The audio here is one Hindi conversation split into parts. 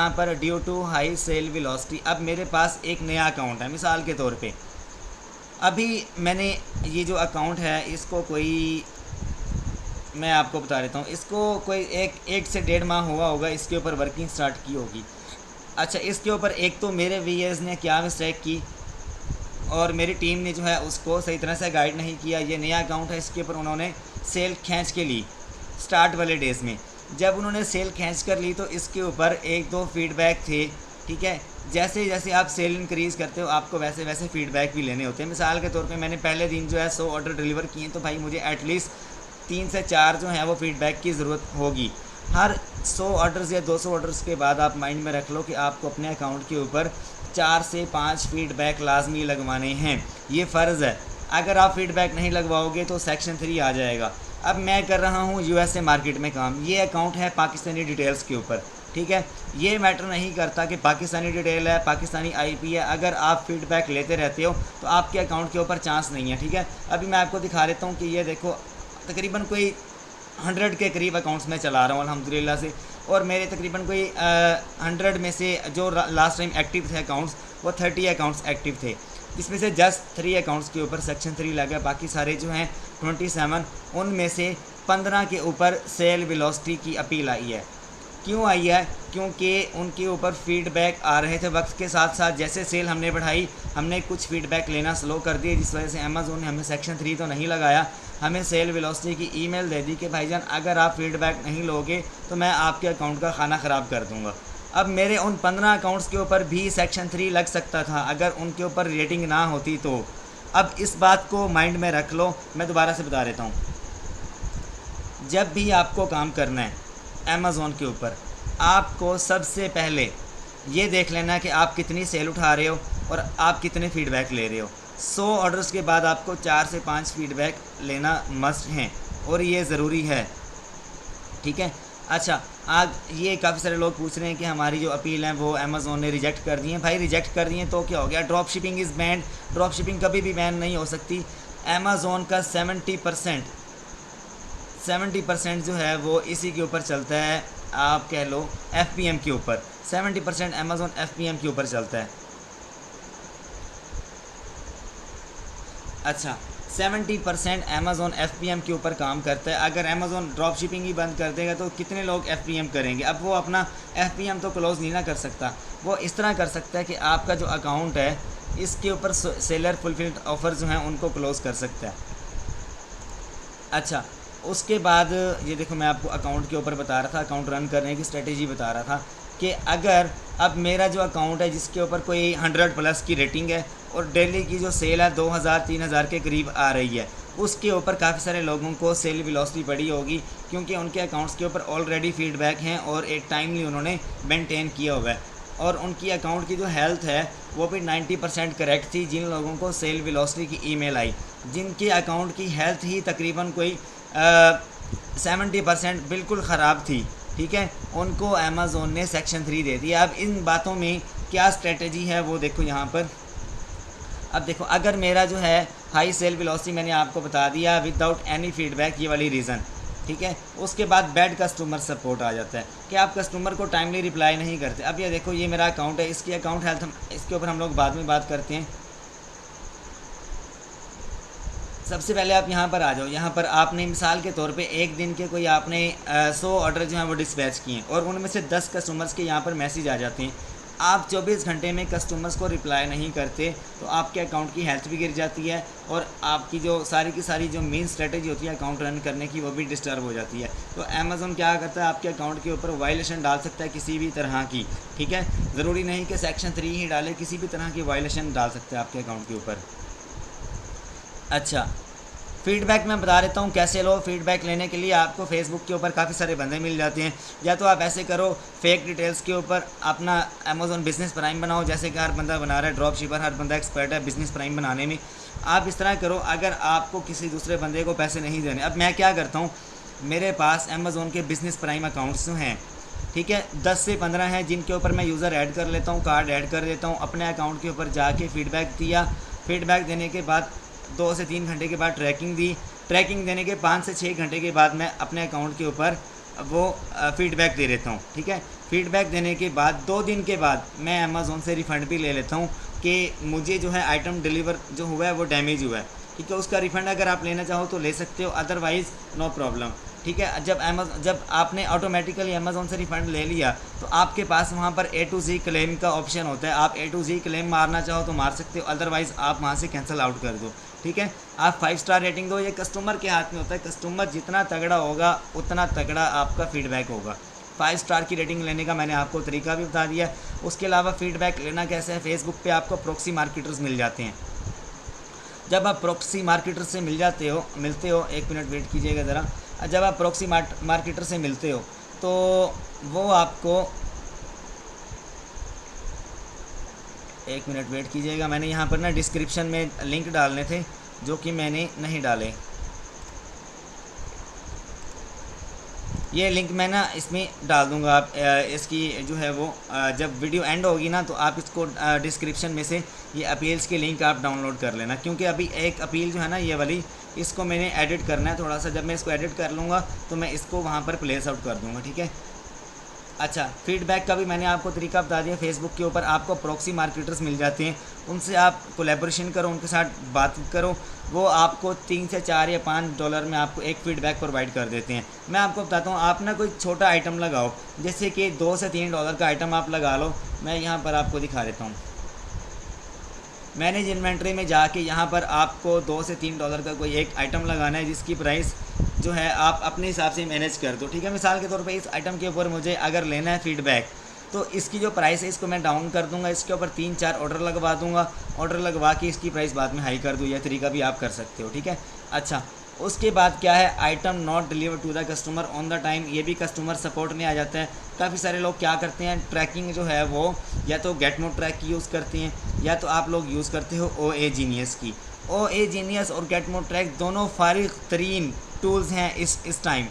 यहाँ पर due to high sale velocity, अब मेरे पास एक नया अकाउंट है मिसाल के तौर पे, अभी मैंने ये जो अकाउंट है इसको कोई, मैं आपको बता देता हूँ, इसको कोई एक से 1.5 माह हुआ होगा इसके ऊपर वर्किंग स्टार्ट की होगी। अच्छा, इसके ऊपर एक तो मेरे वीएस ने क्या मिस्टेक की और मेरी टीम ने जो है उसको सही तरह से गाइड नहीं किया। ये नया अकाउंट है, इसके ऊपर उन्होंने सेल खींच के ली स्टार्ट वाले डेज़ में। जब उन्होंने सेल खींच कर ली तो इसके ऊपर 1-2 फीडबैक थे, ठीक है। जैसे जैसे आप सेल इंक्रीज़ करते हो आपको वैसे वैसे फीडबैक भी लेने होते हैं। मिसाल के तौर पे मैंने पहले दिन जो है 100 ऑर्डर डिलीवर किए, तो भाई मुझे एटलीस्ट 3 से 4 जो है वो फीडबैक की ज़रूरत होगी। हर 100 ऑर्डर्स या 200 ऑर्डर्स के बाद आप माइंड में रख लो कि आपको अपने अकाउंट के ऊपर 4 से 5 फीडबैक लाजमी लगवाने हैं, ये फ़र्ज़ है। अगर आप फीडबैक नहीं लगवाओगे तो सेक्शन 3 आ जाएगा। अब मैं कर रहा हूँ यूएसए मार्केट में काम, ये अकाउंट है पाकिस्तानी डिटेल्स के ऊपर, ठीक है। ये मैटर नहीं करता कि पाकिस्तानी डिटेल है, पाकिस्तानी आईपी है, अगर आप फीडबैक लेते रहते हो तो आपके अकाउंट के ऊपर चांस नहीं है, ठीक है। अभी मैं आपको दिखा देता हूँ कि ये देखो तकरीबन कोई 100 के करीब अकाउंट्स में चला रहा हूँ अल्हम्दुलिल्लाह से, और मेरे तकरीबन कोई 100 में से जो लास्ट टाइम एक्टिव थे अकाउंट्स वो 30 अकाउंट्स एक्टिव थे, इसमें से जस्ट 3 अकाउंट्स के ऊपर सेक्शन 3 लगा, बाकी सारे जो हैं 27, उनमें से 15 के ऊपर सेल वेलोसिटी की अपील आई है। क्यों आई है? क्योंकि उनके ऊपर फीडबैक आ रहे थे वक्त के साथ साथ। जैसे सेल हमने बढ़ाई, हमने कुछ फीडबैक लेना स्लो कर दिए, जिस वजह से अमेज़ोन ने हमें सेक्शन 3 तो नहीं लगाया, हमें सेल वेलोसिटी की ईमेल दे दी कि भाईजान अगर आप फीडबैक नहीं लोगे तो मैं आपके अकाउंट का खाना ख़राब कर दूँगा। अब मेरे उन 15 अकाउंट्स के ऊपर भी सेक्शन 3 लग सकता था अगर उनके ऊपर रेटिंग ना होती तो। अब इस बात को माइंड में रख लो, मैं दोबारा से बता देता हूँ। जब भी आपको काम करना है अमेज़ोन के ऊपर, आपको सबसे पहले ये देख लेना है कि आप कितनी सेल उठा रहे हो और आप कितने फ़ीडबैक ले रहे हो। 100 ऑर्डर्स के बाद आपको 4 से 5 फ़ीडबैक लेना मस्ट हैं और ये ज़रूरी है, ठीक है। अच्छा, आज ये काफ़ी सारे लोग पूछ रहे हैं कि हमारी जो अपील है वो अमेज़ोन ने रिजेक्ट कर दी है। भाई रिजेक्ट कर दी है तो क्या हो गया? Drop shipping is band. Drop shipping कभी भी बैन नहीं हो सकती। अमेज़ोन का 70% जो है वो इसी के ऊपर चलता है, आप कह लो FBM के ऊपर। 70% अमेज़ोन FBM के ऊपर चलता है। अच्छा, 70% अमेज़ोन FBM के ऊपर काम करता है। अगर अमेज़ोन ड्रॉप शिपिंग ही बंद कर देगा तो कितने लोग FBM करेंगे? अब वो अपना FBM तो क्लोज़ नहीं ना कर सकता, वो इस तरह कर सकता है कि आपका जो अकाउंट है इसके ऊपर सेलर फुलफिल्ड ऑफ़र जो हैं उनको क्लोज़ कर सकता है। अच्छा, उसके बाद ये देखो मैं आपको अकाउंट के ऊपर बता रहा था, अकाउंट रन करने की स्ट्रेटेजी बता रहा था कि अगर अब मेरा जो अकाउंट है जिसके ऊपर कोई 100+ की रेटिंग है और डेली की जो सेल है 2000-3000 के करीब आ रही है, उसके ऊपर काफ़ी सारे लोगों को सेल वेलोसिटी पड़ी होगी क्योंकि उनके अकाउंट्स के ऊपर ऑलरेडी फीडबैक हैं और एक टाइमली उन्होंने मेंटेन किया हुआ है और उनकी अकाउंट की जो हेल्थ है वो भी 90% करेक्ट थी। जिन लोगों को सेल वेलोसिटी की ईमेल आई, जिनके अकाउंट की हेल्थ ही तकरीबन कोई 70% बिल्कुल ख़राब थी, ठीक है, उनको अमेज़ोन ने सेक्शन 3 दे दिया। अब इन बातों में क्या स्ट्रेटजी है वो देखो यहाँ पर। अब देखो, अगर मेरा जो है हाई सेल वेलोसिटी मैंने आपको बता दिया विदाउट एनी फीडबैक, ये वाली रीज़न, ठीक है। उसके बाद बैड कस्टमर सपोर्ट आ जाता है कि आप कस्टमर को टाइमली रिप्लाई नहीं करते। अब ये देखो, ये मेरा अकाउंट है, इसकी अकाउंट हेल्थ इसके ऊपर हम लोग बाद में बात करते हैं। सबसे पहले आप यहाँ पर आ जाओ। यहाँ पर आपने मिसाल के तौर पे एक दिन के कोई आपने 100 ऑर्डर जो हैं वो डिस्पैच किए और उनमें से 10 कस्टमर्स के यहाँ पर मैसेज आ जाते हैं। आप 24 घंटे में कस्टमर्स को रिप्लाई नहीं करते तो आपके अकाउंट की हेल्थ भी गिर जाती है और आपकी जो सारी की सारी जो मेन स्ट्रेटजी होती है अकाउंट रन करने की वो भी डिस्टर्ब हो जाती है। तो अमेज़ोन क्या करता है, आपके अकाउंट के ऊपर वायलेशन डाल सकता है किसी भी तरह की, ठीक है। ज़रूरी नहीं कि सेक्शन 3 ही डाले, किसी भी तरह की वायलेशन डाल सकते हैं आपके अकाउंट के ऊपर। अच्छा, फ़ीडबैक मैं बता देता हूँ कैसे लो। फीडबैक लेने के लिए आपको फेसबुक के ऊपर काफ़ी सारे बंदे मिल जाते हैं, या तो आप ऐसे करो फेक डिटेल्स के ऊपर अपना अमेज़ोन बिज़नेस प्राइम बनाओ, जैसे कि हर बंदा बना रहा है ड्रॉप शिपर, हर बंदा एक्सपर्ट है बिज़नेस प्राइम बनाने में। आप इस तरह करो अगर आपको किसी दूसरे बंदे को पैसे नहीं देने। अब मैं क्या करता हूँ, मेरे पास अमेज़ोन के बिज़नेस प्राइम अकाउंट्स हैं, ठीक है, 10 से 15 हैं, जिनके ऊपर मैं यूज़र ऐड कर लेता हूँ, कार्ड ऐड कर देता हूँ, अपने अकाउंट के ऊपर जाके फ़ीडबैक दिया। फ़ीडबैक देने के बाद 2 से 3 घंटे के बाद ट्रैकिंग दी। ट्रैकिंग देने के 5 से 6 घंटे के बाद मैं अपने अकाउंट के ऊपर वो फ़ीडबैक दे देता हूँ। ठीक है, फ़ीडबैक देने के बाद 2 दिन के बाद मैं अमेज़ोन से रिफ़ंड भी ले लेता हूँ कि मुझे जो है आइटम डिलीवर जो हुआ है वो डैमेज हुआ है। ठीक है, उसका रिफ़ंड अगर आप लेना चाहो तो ले सकते हो, अदरवाइज़ नो प्रॉब्लम। ठीक है, जब आपने ऑटोमेटिकली अमेज़ोन से रिफ़ंड ले लिया तो आपके पास वहाँ पर A to Z क्लेम का ऑप्शन होता है। आप A to Z क्लेम मारना चाहो तो मार सकते हो, अदरवाइज़ आप वहाँ से कैंसिल आउट कर दो। ठीक है, आप 5 स्टार रेटिंग दो। ये कस्टमर के हाथ में होता है, कस्टमर जितना तगड़ा होगा उतना तगड़ा आपका फ़ीडबैक होगा। 5 स्टार की रेटिंग लेने का मैंने आपको तरीका भी बता दिया। उसके अलावा फ़ीडबैक लेना कैसे है, फेसबुक पे आपको प्रॉक्सी मार्केटर्स मिल जाते हैं। जब आप प्रॉक्सी मार्केटर से मिलते हो, 1 मिनट वेट कीजिएगा ज़रा। जब आप प्रॉक्सी मार्केटर से मिलते हो तो वो आपको 1 मिनट वेट कीजिएगा। मैंने यहाँ पर ना डिस्क्रिप्शन में लिंक डालने थे जो कि मैंने नहीं डाले। ये लिंक मैं ना इसमें डाल दूँगा। आप इसकी जो है वो जब वीडियो एंड होगी ना तो आप इसको डिस्क्रिप्शन में से ये अपील्स की लिंक आप डाउनलोड कर लेना, क्योंकि अभी एक अपील जो है ना ये वाली, इसको मैंने एडिट करना है थोड़ा सा। जब मैं इसको एडिट कर लूँगा तो मैं इसको वहाँ पर प्लेस आउट कर दूँगा। ठीक है, अच्छा, फ़ीडबैक का भी मैंने आपको तरीका बता दिया। फेसबुक के ऊपर आपको प्रॉक्सी मार्केटर्स मिल जाते हैं, उनसे आप कोलैबोरेशन करो, उनके साथ बात करो, वो आपको 3 से 4 या $5 में आपको एक फ़ीडबैक प्रोवाइड कर देते हैं। मैं आपको बताता हूँ, आप ना कोई छोटा आइटम लगाओ, जैसे कि $2 से $3 का आइटम आप लगा लो। मैं यहाँ पर आपको दिखा देता हूँ। मैनेज इन्वेंट्री में जाके यहाँ पर आपको $2 से $3 का कोई एक आइटम लगाना है, जिसकी प्राइस जो है आप अपने हिसाब से मैनेज कर दो। ठीक है, मिसाल के तौर पे इस आइटम के ऊपर मुझे अगर लेना है फ़ीडबैक, तो इसकी जो प्राइस है इसको मैं डाउन कर दूंगा, इसके ऊपर 3-4 ऑर्डर लगवा दूंगा, ऑर्डर लगवा के इसकी प्राइस बाद में हाई कर दूँ। यह तरीका भी आप कर सकते हो। ठीक है, अच्छा, उसके बाद क्या है, item not deliver to the customer on the time. ये भी कस्टमर सपोर्ट में आ जाता है। काफ़ी सारे लोग क्या करते हैं, ट्रैकिंग जो है वो या तो गेट मोड ट्रैक की यूज़ करते हैं, या तो आप लोग यूज़ करते हो OA जीनियस की। OA जीनियस और गेट मोड ट्रैक दोनों फारिग तरीन टूल्स हैं इस टाइम।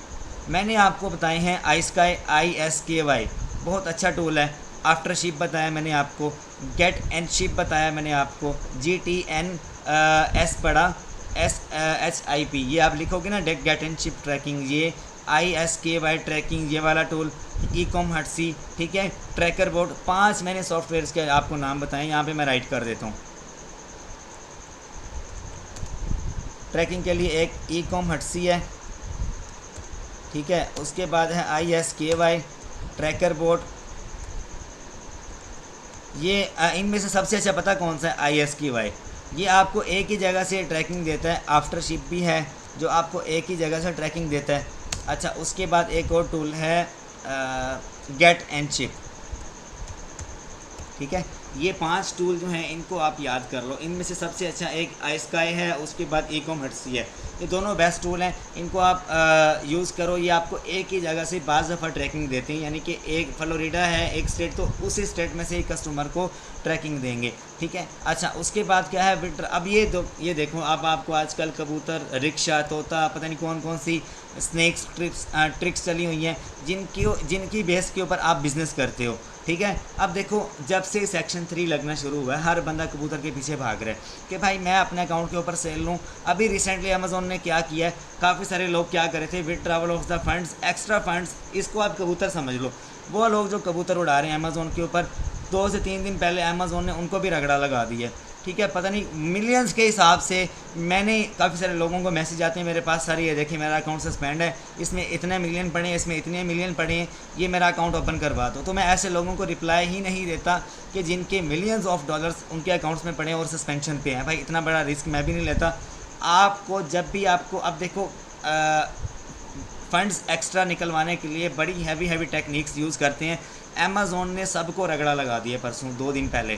मैंने आपको बताए हैं ISKY बहुत अच्छा टूल है, आफ्टर शिप बताया मैंने आपको, गेट एंड शिप बताया मैंने आपको, GTNS पढ़ा, SHIP, ये आप लिखोगे ना, गेट एंड शिप ट्रैकिंग, ये ISKY ट्रैकिंग, ये वाला टूल, ecom हटसी। ठीक है, ट्रैकर बोर्ड, 5 मैंने सॉफ्टवेयर्स के आपको नाम बताएं, यहाँ पे मैं राइट कर देता हूँ। ट्रैकिंग के लिए एक ecom हटसी है। ठीक है, उसके बाद है ISKY ट्रैकर बोर्ड। ये इनमें से सबसे अच्छा पता कौन सा है, ISKY। ये आपको एक ही जगह से ट्रैकिंग देता है। आफ्टर शिप भी है जो आपको एक ही जगह से ट्रैकिंग देता है। अच्छा, उसके बाद एक और टूल है गेट एंड शिप। ठीक है, ये 5 टूल जो हैं इनको आप याद कर लो। इनमें से सबसे अच्छा एक ISKY है, उसके बाद ecom हटसी है। ये दोनों बेस्ट टूल हैं, इनको आप यूज़ करो। ये आपको एक ही जगह से बाज़ दफ़ा ट्रैकिंग देते हैं, यानी कि एक फ्लोरिडा है एक स्टेट, तो उसी स्टेट में से एक कस्टमर को ट्रैकिंग देंगे। ठीक है, अच्छा, उसके बाद क्या है विल्टर। अब ये देखो, अब आपको आजकल कबूतर, रिक्शा, तोता, पता नहीं कौन कौन सी स्नैक्स ट्रिक्स चली हुई हैं, जिनकी बेस के ऊपर आप बिज़नेस करते हो। ठीक है, अब देखो, जब से सेक्शन 3 लगना शुरू हुआ है, हर बंदा कबूतर के पीछे भाग रहा है कि भाई मैं अपने अकाउंट के ऊपर सेल लूँ। अभी रिसेंटली अमेज़ोन ने क्या किया है, काफ़ी सारे लोग क्या करे थे, withdrawal of the funds, extra funds, इसको आप कबूतर समझ लो। वो लोग जो कबूतर उड़ा रहे हैं अमेज़ोन के ऊपर, 2 से 3 दिन पहले अमेज़ोन ने उनको भी रगड़ा लगा दिया। ठीक है, पता नहीं मिलियंस के हिसाब से। मैंने काफ़ी सारे लोगों को मैसेज आते हैं मेरे पास, सारी ये देखिए मेरा अकाउंट सस्पेंड है, इसमें इतने मिलियन पड़े हैं, इसमें इतने मिलियन पड़े हैं, ये मेरा अकाउंट ओपन करवा दो। तो मैं ऐसे लोगों को रिप्लाई ही नहीं देता कि जिनके मिलियंस ऑफ डॉलर्स उनके अकाउंट्स में पड़े हैं और सस्पेंशन पे हैं। भाई इतना बड़ा रिस्क मैं भी नहीं लेता। आपको जब भी आपको, अब देखो, फ़ंड्स एक्स्ट्रा निकलवाने के लिए बड़ी हैवी टेक्निक्स यूज़ करते हैं। अमेज़ोन ने सबको रगड़ा लगा दिया परसों 2 दिन पहले।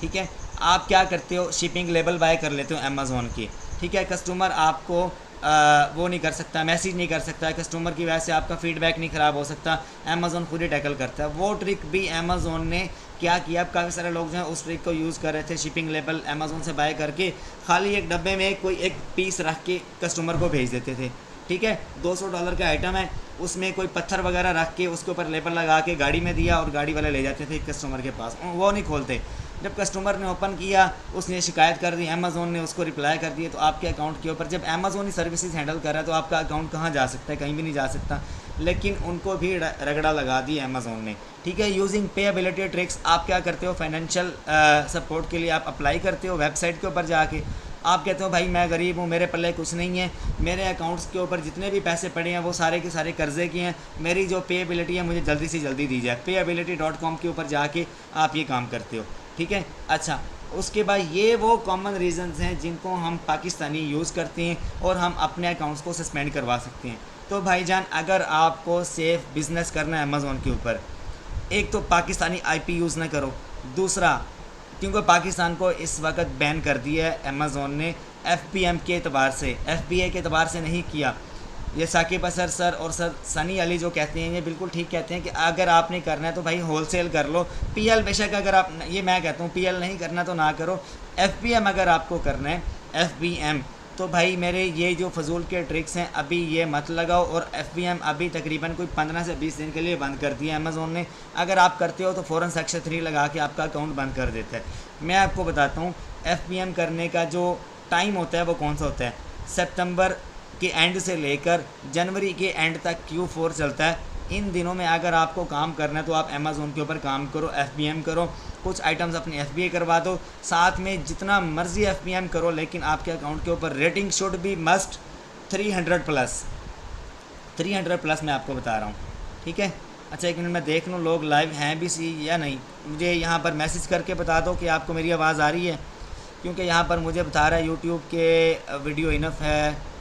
ठीक है, आप क्या करते हो, शिपिंग लेबल बाय कर लेते हो अमेज़ोन की। ठीक है, कस्टमर आपको वो नहीं कर सकता, मैसेज नहीं कर सकता, कस्टमर की वजह से आपका फ़ीडबैक नहीं ख़राब हो सकता, अमेज़ोन खुद ही टैकल करता है। वो ट्रिक भी अमेज़ोन ने क्या किया, अब काफ़ी सारे लोग जो हैं उस ट्रिक को यूज़ कर रहे थे। शिपिंग लेबल अमेज़ोन से बाय करके खाली एक डब्बे में कोई एक पीस रख के कस्टमर को भेज देते थे। ठीक है, $200 का आइटम है, उसमें कोई पत्थर वगैरह रख के उसके ऊपर लेबल लगा के गाड़ी में दिया और गाड़ी वाले ले जाते थे कस्टमर के पास, वो नहीं खोलते। जब कस्टमर ने ओपन किया, उसने शिकायत कर दी, अमेज़ोन ने उसको रिप्लाई कर दिया, तो आपके अकाउंट के ऊपर, जब अमेज़ोन ही सर्विसेज हैंडल कर रहा है तो आपका अकाउंट कहाँ जा सकता है, कहीं भी नहीं जा सकता, लेकिन उनको भी रगड़ा लगा दिया अमेज़ोन ने। ठीक है, यूजिंग पेएबिलिटी ट्रिक्स आप क्या करते हो, फाइनेंशियल सपोर्ट के लिए आप अप्लाई करते हो वेबसाइट के ऊपर जाके। आप कहते हो भाई मैं गरीब हूँ, मेरे पल्ले कुछ नहीं है, मेरे अकाउंट्स के ऊपर जितने भी पैसे पड़े हैं वो सारे के सारे कर्जे के हैं, मेरी जो पेएबिलिटी है मुझे जल्दी से जल्दी दी जाए। payability.com के ऊपर जाके आप ये काम करते हो। ठीक है, अच्छा, उसके बाद ये वो कॉमन रीजंस हैं जिनको हम पाकिस्तानी यूज़ करते हैं और हम अपने अकाउंट्स को सस्पेंड करवा सकते हैं। तो भाईजान, अगर आपको सेफ़ बिज़नेस करना है अमेज़ोन के ऊपर, एक तो पाकिस्तानी आईपी यूज़ ना करो, दूसरा क्योंकि पाकिस्तान को इस वक्त बैन कर दिया है अमेज़ोन ने एफपीएम के एतबार से, एफबीए के एतबार से नहीं किया। ये साकिब असर सर और सर सनी अली जो कहते हैं ये बिल्कुल ठीक कहते हैं कि अगर आपने करना है तो भाई होलसेल कर लो। पीएल बेशक अगर आप, ये मैं कहता हूँ पीएल नहीं करना तो ना करो, एफपीएम अगर आपको करना है, एफबीएम, तो भाई मेरे ये जो फजूल के ट्रिक्स हैं अभी ये मत लगाओ। और एफबीएम अभी तकरीबन कोई 15 से 20 दिन के लिए बंद कर दिया अमेज़ोन ने। अगर आप करते हो तो फ़ौरन सेक्शन 3 लगा के आपका अकाउंट बंद कर देता है। मैं आपको बताता हूँ एफबीएम करने का जो टाइम होता है वो कौन सा होता है। सितंबर के एंड से लेकर जनवरी के एंड तक Q4 चलता है। इन दिनों में अगर आपको काम करना है तो आप अमेज़ोन के ऊपर काम करो, एफबीएम करो, कुछ आइटम्स अपने एफबीए करवा दो, साथ में जितना मर्ज़ी एफबीएम करो, लेकिन आपके अकाउंट के ऊपर rating should be must 300 plus, 300 plus मैं आपको बता रहा हूँ। ठीक है, अच्छा एक मिनट मैं देख लूँ लोग लाइव हैं भी सी या नहीं। मुझे यहाँ पर मैसेज करके बता दो कि आपको मेरी आवाज़ आ रही है, क्योंकि यहाँ पर मुझे बता रहा है यूट्यूब के वीडियो इनफ है।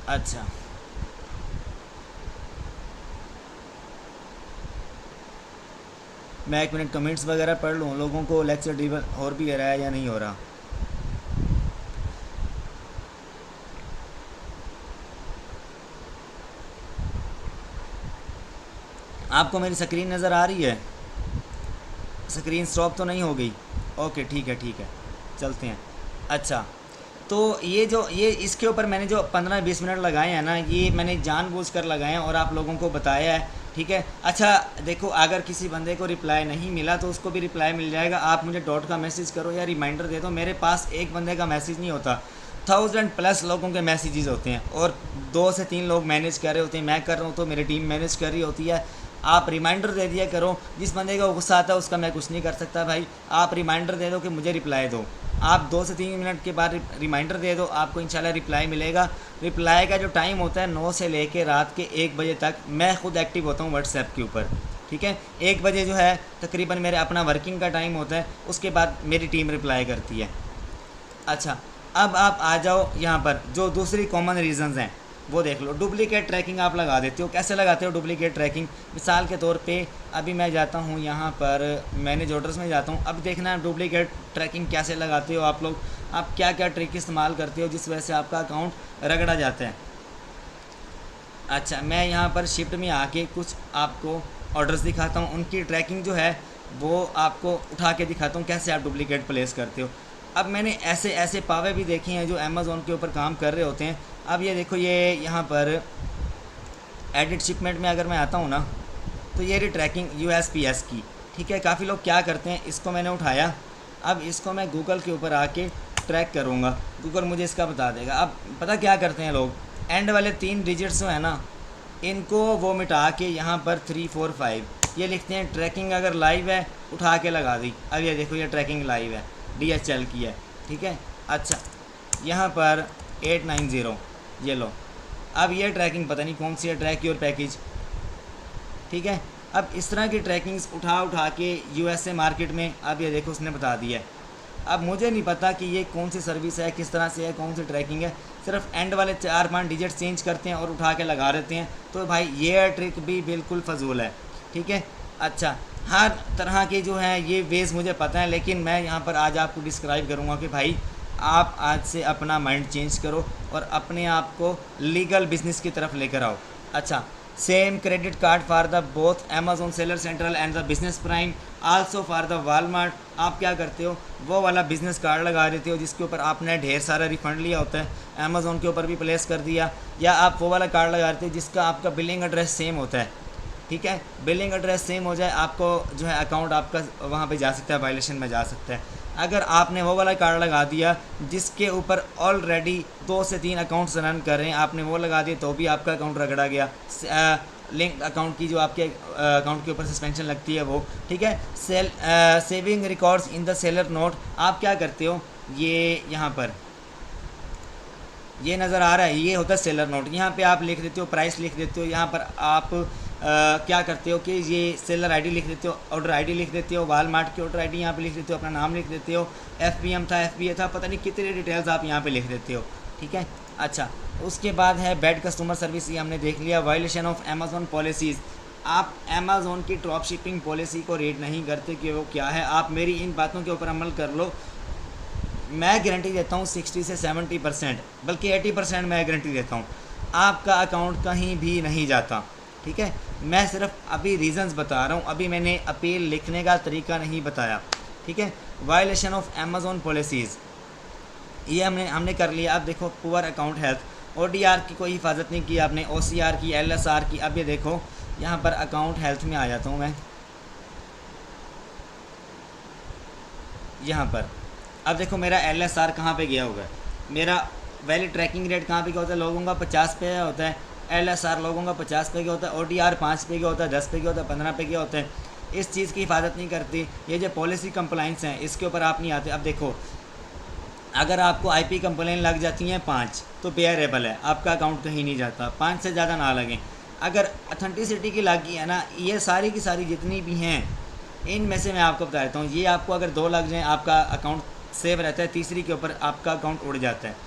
अच्छा, मैं एक मिनट कमेंट्स वगैरह पढ़ लूँ, लोगों को लेक्चर डिलीवर और भी हो रहा है या नहीं हो रहा। आपको मेरी स्क्रीन नज़र आ रही है? स्क्रीन स्टॉप तो नहीं हो गई? ओके ठीक है, चलते हैं। अच्छा, तो ये इसके ऊपर मैंने जो 15-20 मिनट लगाए हैं ना, ये मैंने जानबूझकर लगाए हैं और आप लोगों को बताया है। ठीक है, अच्छा देखो, अगर किसी बंदे को रिप्लाई नहीं मिला तो उसको भी रिप्लाई मिल जाएगा। आप मुझे डॉट का मैसेज करो या रिमाइंडर दे दो। मेरे पास एक बंदे का मैसेज नहीं होता, 1000+ लोगों के मैसेजेस होते हैं और 2 से 3 लोग मैनेज कर रहे होते हैं। मैं कर रहा हूँ तो मेरी टीम मैनेज कर रही होती है। आप रिमाइंडर दे दिया करो। जिस बंदे का गुस्सा आता है उसका मैं कुछ नहीं कर सकता भाई। आप रिमाइंडर दे दो कि मुझे रिप्लाई दो। आप 2 से 3 मिनट के बाद रिमाइंडर दे दो, आपको इंशाल्लाह रिप्लाई मिलेगा। रिप्लाई का जो टाइम होता है 9 से लेके रात के 1 बजे तक मैं खुद एक्टिव होता हूँ व्हाट्सएप के ऊपर। ठीक है, 1 बजे जो है तकरीबन मेरे अपना वर्किंग का टाइम होता है, उसके बाद मेरी टीम रिप्लाई करती है। अच्छा, अब आप आ जाओ यहाँ पर, जो दूसरी कॉमन रीजंस हैं वो देख लो। डुप्लीकेट ट्रैकिंग आप लगा देते हो। कैसे लगाते हो डुप्लीकेट ट्रैकिंग? मिसाल के तौर पे अभी मैं जाता हूँ यहाँ पर मैनेज ऑर्डर्स में जाता हूँ। अब देखना है डुप्लीकेट ट्रैकिंग कैसे लगाते हो आप लोग, आप क्या क्या ट्रिक इस्तेमाल करते हो जिस वजह से आपका अकाउंट रगड़ा जाता है। अच्छा, मैं यहाँ पर शिफ्ट में आके कुछ आपको ऑर्डर्स दिखाता हूँ, उनकी ट्रैकिंग जो है वो आपको उठा के दिखाता हूँ कैसे आप डुप्लीकेट प्लेस करते हो। अब मैंने ऐसे ऐसे पावे भी देखे हैं जो अमेज़ोन के ऊपर काम कर रहे होते हैं। अब ये देखो, ये यहाँ पर एडिट शिपमेंट में अगर मैं आता हूँ ना, तो ये रही ट्रैकिंग USPS की। ठीक है, काफ़ी लोग क्या करते हैं, इसको मैंने उठाया, अब इसको मैं गूगल के ऊपर आके ट्रैक करूँगा, गूगल मुझे इसका बता देगा। अब पता क्या करते हैं लोग, एंड वाले 3 डिजिट्स जो है ना, इनको वो मिटा के यहाँ पर 3 4 5 ये लिखते हैं। ट्रैकिंग अगर लाइव है उठा के लगा दी। अब ये देखो, ये ट्रैकिंग लाइव है, DHL की है। ठीक है, अच्छा यहाँ पर 890 ये लो। अब ये ट्रैकिंग पता नहीं कौन सी है, ट्रैक योर पैकेज। ठीक है, अब इस तरह की ट्रैकिंग्स उठा के USA मार्केट में, अब ये देखो उसने बता दिया है। अब मुझे नहीं पता कि ये कौन सी सर्विस है, किस तरह से है, कौन सी ट्रैकिंग है। सिर्फ एंड वाले 4-5 डिजिट चेंज करते हैं और उठा के लगा देते हैं। तो भाई ये ट्रिक भी बिल्कुल फजूल है। ठीक है, अच्छा हर तरह के जो हैं ये वेज़ मुझे पता है, लेकिन मैं यहाँ पर आज आपको डिस्क्राइब करूँगा कि भाई आप आज से अपना माइंड चेंज करो और अपने आप को लीगल बिज़नेस की तरफ लेकर आओ। अच्छा, same credit card for the both Amazon seller central and the business prime, also for the Walmart. आप क्या करते हो, वो वाला बिजनेस कार्ड लगा देते हो जिसके ऊपर आपने ढेर सारा रिफंड लिया होता है, अमेजोन के ऊपर भी प्लेस कर दिया, या आप वो वाला कार्ड लगा देते हो जिसका आपका बिलिंग एड्रेस सेम होता है। ठीक है, बिलिंग एड्रेस सेम हो जाए, आपको जो है अकाउंट आपका वहाँ पे जा सकता है, वायलेशन में जा सकता है। अगर आपने वो वाला कार्ड लगा दिया जिसके ऊपर ऑलरेडी 2 से 3 अकाउंट्स रन कर रहे हैं, आपने वो लगा दिया तो भी आपका अकाउंट रगड़ा गया। लिंक अकाउंट की जो आपके अकाउंट के ऊपर सस्पेंशन लगती है वो। ठीक है, saving records in the seller note, आप क्या करते हो, ये यहाँ पर ये नज़र आ रहा है, ये होता है सेलर नोट। यहाँ पे आप लिख देते हो, प्राइस लिख देते हो, यहाँ पर आप क्या करते हो कि ये सेलर आईडी लिख देते हो, ऑर्डर आईडी लिख देते हो, वालमार्ट की ऑर्डर आईडी यहाँ पे लिख देते हो, अपना नाम लिख देते हो, एफबीएम था, एफबीए था, पता नहीं कितने डिटेल्स आप यहाँ पे लिख देते हो। ठीक है, अच्छा उसके बाद है बैड कस्टमर सर्विस, ये हमने देख लिया। वायलेशन ऑफ अमेजोन पॉलिसीज़, आप अमेजोन की ड्रॉप शिपिंग पॉलिसी को रीड नहीं करते कि वो क्या है। आप मेरी इन बातों के ऊपर अमल कर लो, मैं गारंटी देता हूँ 60 से 70%, बल्कि 80% मैं गारंटी देता हूँ आपका अकाउंट कहीं भी नहीं जाता। ठीक है, मैं सिर्फ अभी रीज़न्स बता रहा हूँ, अभी मैंने अपील लिखने का तरीका नहीं बताया। ठीक है, वायलेशन ऑफ अमेजोन पॉलिसीज़ ये हमने कर लिया। अब देखो, पुअर अकाउंट हेल्थ, ओडीआर की कोई हिफाजत नहीं की आपने, ओसीआर की, एलएसआर की। अब ये देखो यहाँ पर अकाउंट हेल्थ में आ जाता हूँ मैं, यहाँ पर अब देखो मेरा एलएसआर कहाँ पे गया होगा, मेरा वैलिड ट्रैकिंग रेट कहाँ पे गया होता है, लोगों का 50 पे गया होता है, एलएसआर लोगों का 50 पे गया होता है, ओडीआर 5 पे गया होता है, 10 पे गया होता है, 15 पे गया होता है। इस चीज़ की हिफाजत नहीं करती। ये जो पॉलिसी कंप्लाइंस हैं इसके ऊपर आप नहीं आते। अब देखो, अगर आपको आईपी कंप्लेन लग जाती हैं 5 तो बेयरेबल है, आपका अकाउंट कहीं नहीं जाता, 5 से ज़्यादा ना लगें। अगर अथेंटिसिटी की लगी है ना, ये सारी की सारी जितनी भी हैं इनमें से मैं आपको बता देता हूँ, ये आपको अगर 2 लग जाएँ आपका अकाउंट सेव रहता है, तीसरी के ऊपर आपका अकाउंट उड़ जाता है।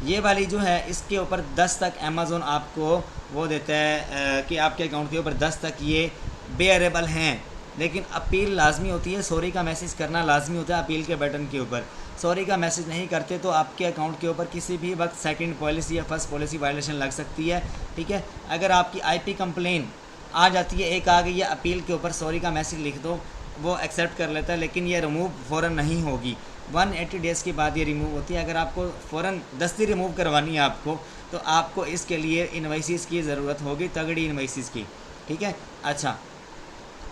ये वाली जो है इसके ऊपर 10 तक अमेज़ोन आपको वो देता है कि आपके अकाउंट के ऊपर 10 तक ये बेयरेबल हैं, लेकिन अपील लाजमी होती है, सॉरी का मैसेज करना लाजमी होता है अपील के बटन के ऊपर। सॉरी का मैसेज नहीं करते तो आपके अकाउंट के ऊपर किसी भी वक्त सेकंड पॉलिसी या फर्स्ट पॉलिसी वायलेशन लग सकती है। ठीक है, अगर आपकी आईपी कंप्लेन आ जाती है, एक आ गई है अपील के ऊपर, सॉरी का मैसेज लिख दो, वो एक्सेप्ट कर लेता है, लेकिन ये रिमूव फ़ौरन नहीं होगी, 180 डेज़ के बाद ये रिमूव होती है। अगर आपको फ़ौरन दस्ती रिमूव करवानी है आपको, तो आपको इसके लिए इनवॉइसेस की ज़रूरत होगी, तगड़ी इनवॉइसेस की। ठीक है, अच्छा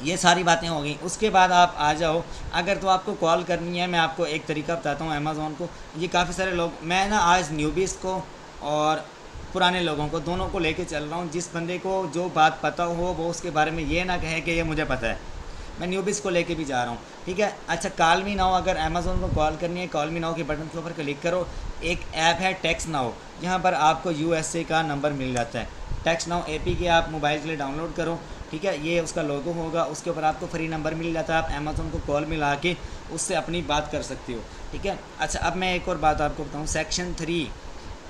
ये सारी बातें हो गई। उसके बाद आप आ जाओ, अगर तो आपको कॉल करनी है, मैं आपको एक तरीका बताता हूँ अमेज़ॉन को। ये काफ़ी सारे लोग, मैं ना आज न्यूबीज़ को और पुराने लोगों को दोनों को लेके चल रहा हूँ। जिस बंदे को जो बात पता हो वो उसके बारे में ये ना कहे कि ये मुझे पता है, मैं न्यूबीज़ को लेके भी जा रहा हूँ। ठीक है, अच्छा कॉल मी नाउ, अगर अमेज़ॉन को कॉल करनी है, कॉल मी नाउ के बटन के ऊपर क्लिक करो। एक ऐप है टेक्स्ट नाउ, यहाँ पर आपको यूएसए का नंबर मिल जाता है। टेक्स्ट नाउ एपी के आप मोबाइल के लिए डाउनलोड करो। ठीक है, ये उसका लोगो होगा, उसके ऊपर आपको फ्री नंबर मिल जाता है, आप अमेज़ॉन को कॉल मिला के उससे अपनी बात कर सकते हो। ठीक है, अच्छा अब मैं एक और बात आपको बताऊँ, सेक्शन 3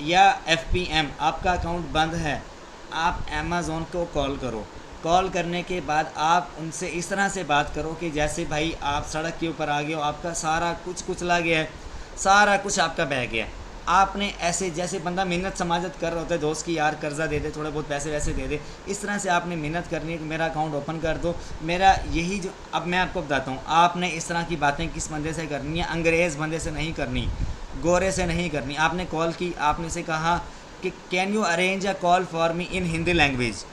या एफपीएम, आपका अकाउंट बंद है, आप अमेज़ॉन को कॉल करो। कॉल करने के बाद आप उनसे इस तरह से बात करो कि जैसे भाई आप सड़क के ऊपर आ गए हो, आपका सारा कुछ कुचला गया है, सारा कुछ आपका बह गया है। आपने ऐसे जैसे बंदा मिन्नत समाजत कर रहा होता है दोस्त की, यार कर्जा दे दे, थोड़े बहुत पैसे वैसे दे दे, इस तरह से आपने मिन्नत करनी है कि मेरा अकाउंट ओपन कर दो, मेरा यही जो। अब मैं आपको बताता हूँ, आपने इस तरह की बातें किस बंदे से करनी है, अंग्रेज़ बंदे से नहीं करनी, गोरे से नहीं करनी। आपने कॉल की, आपने से कहा कि can you arrange a call for me in Hindi language.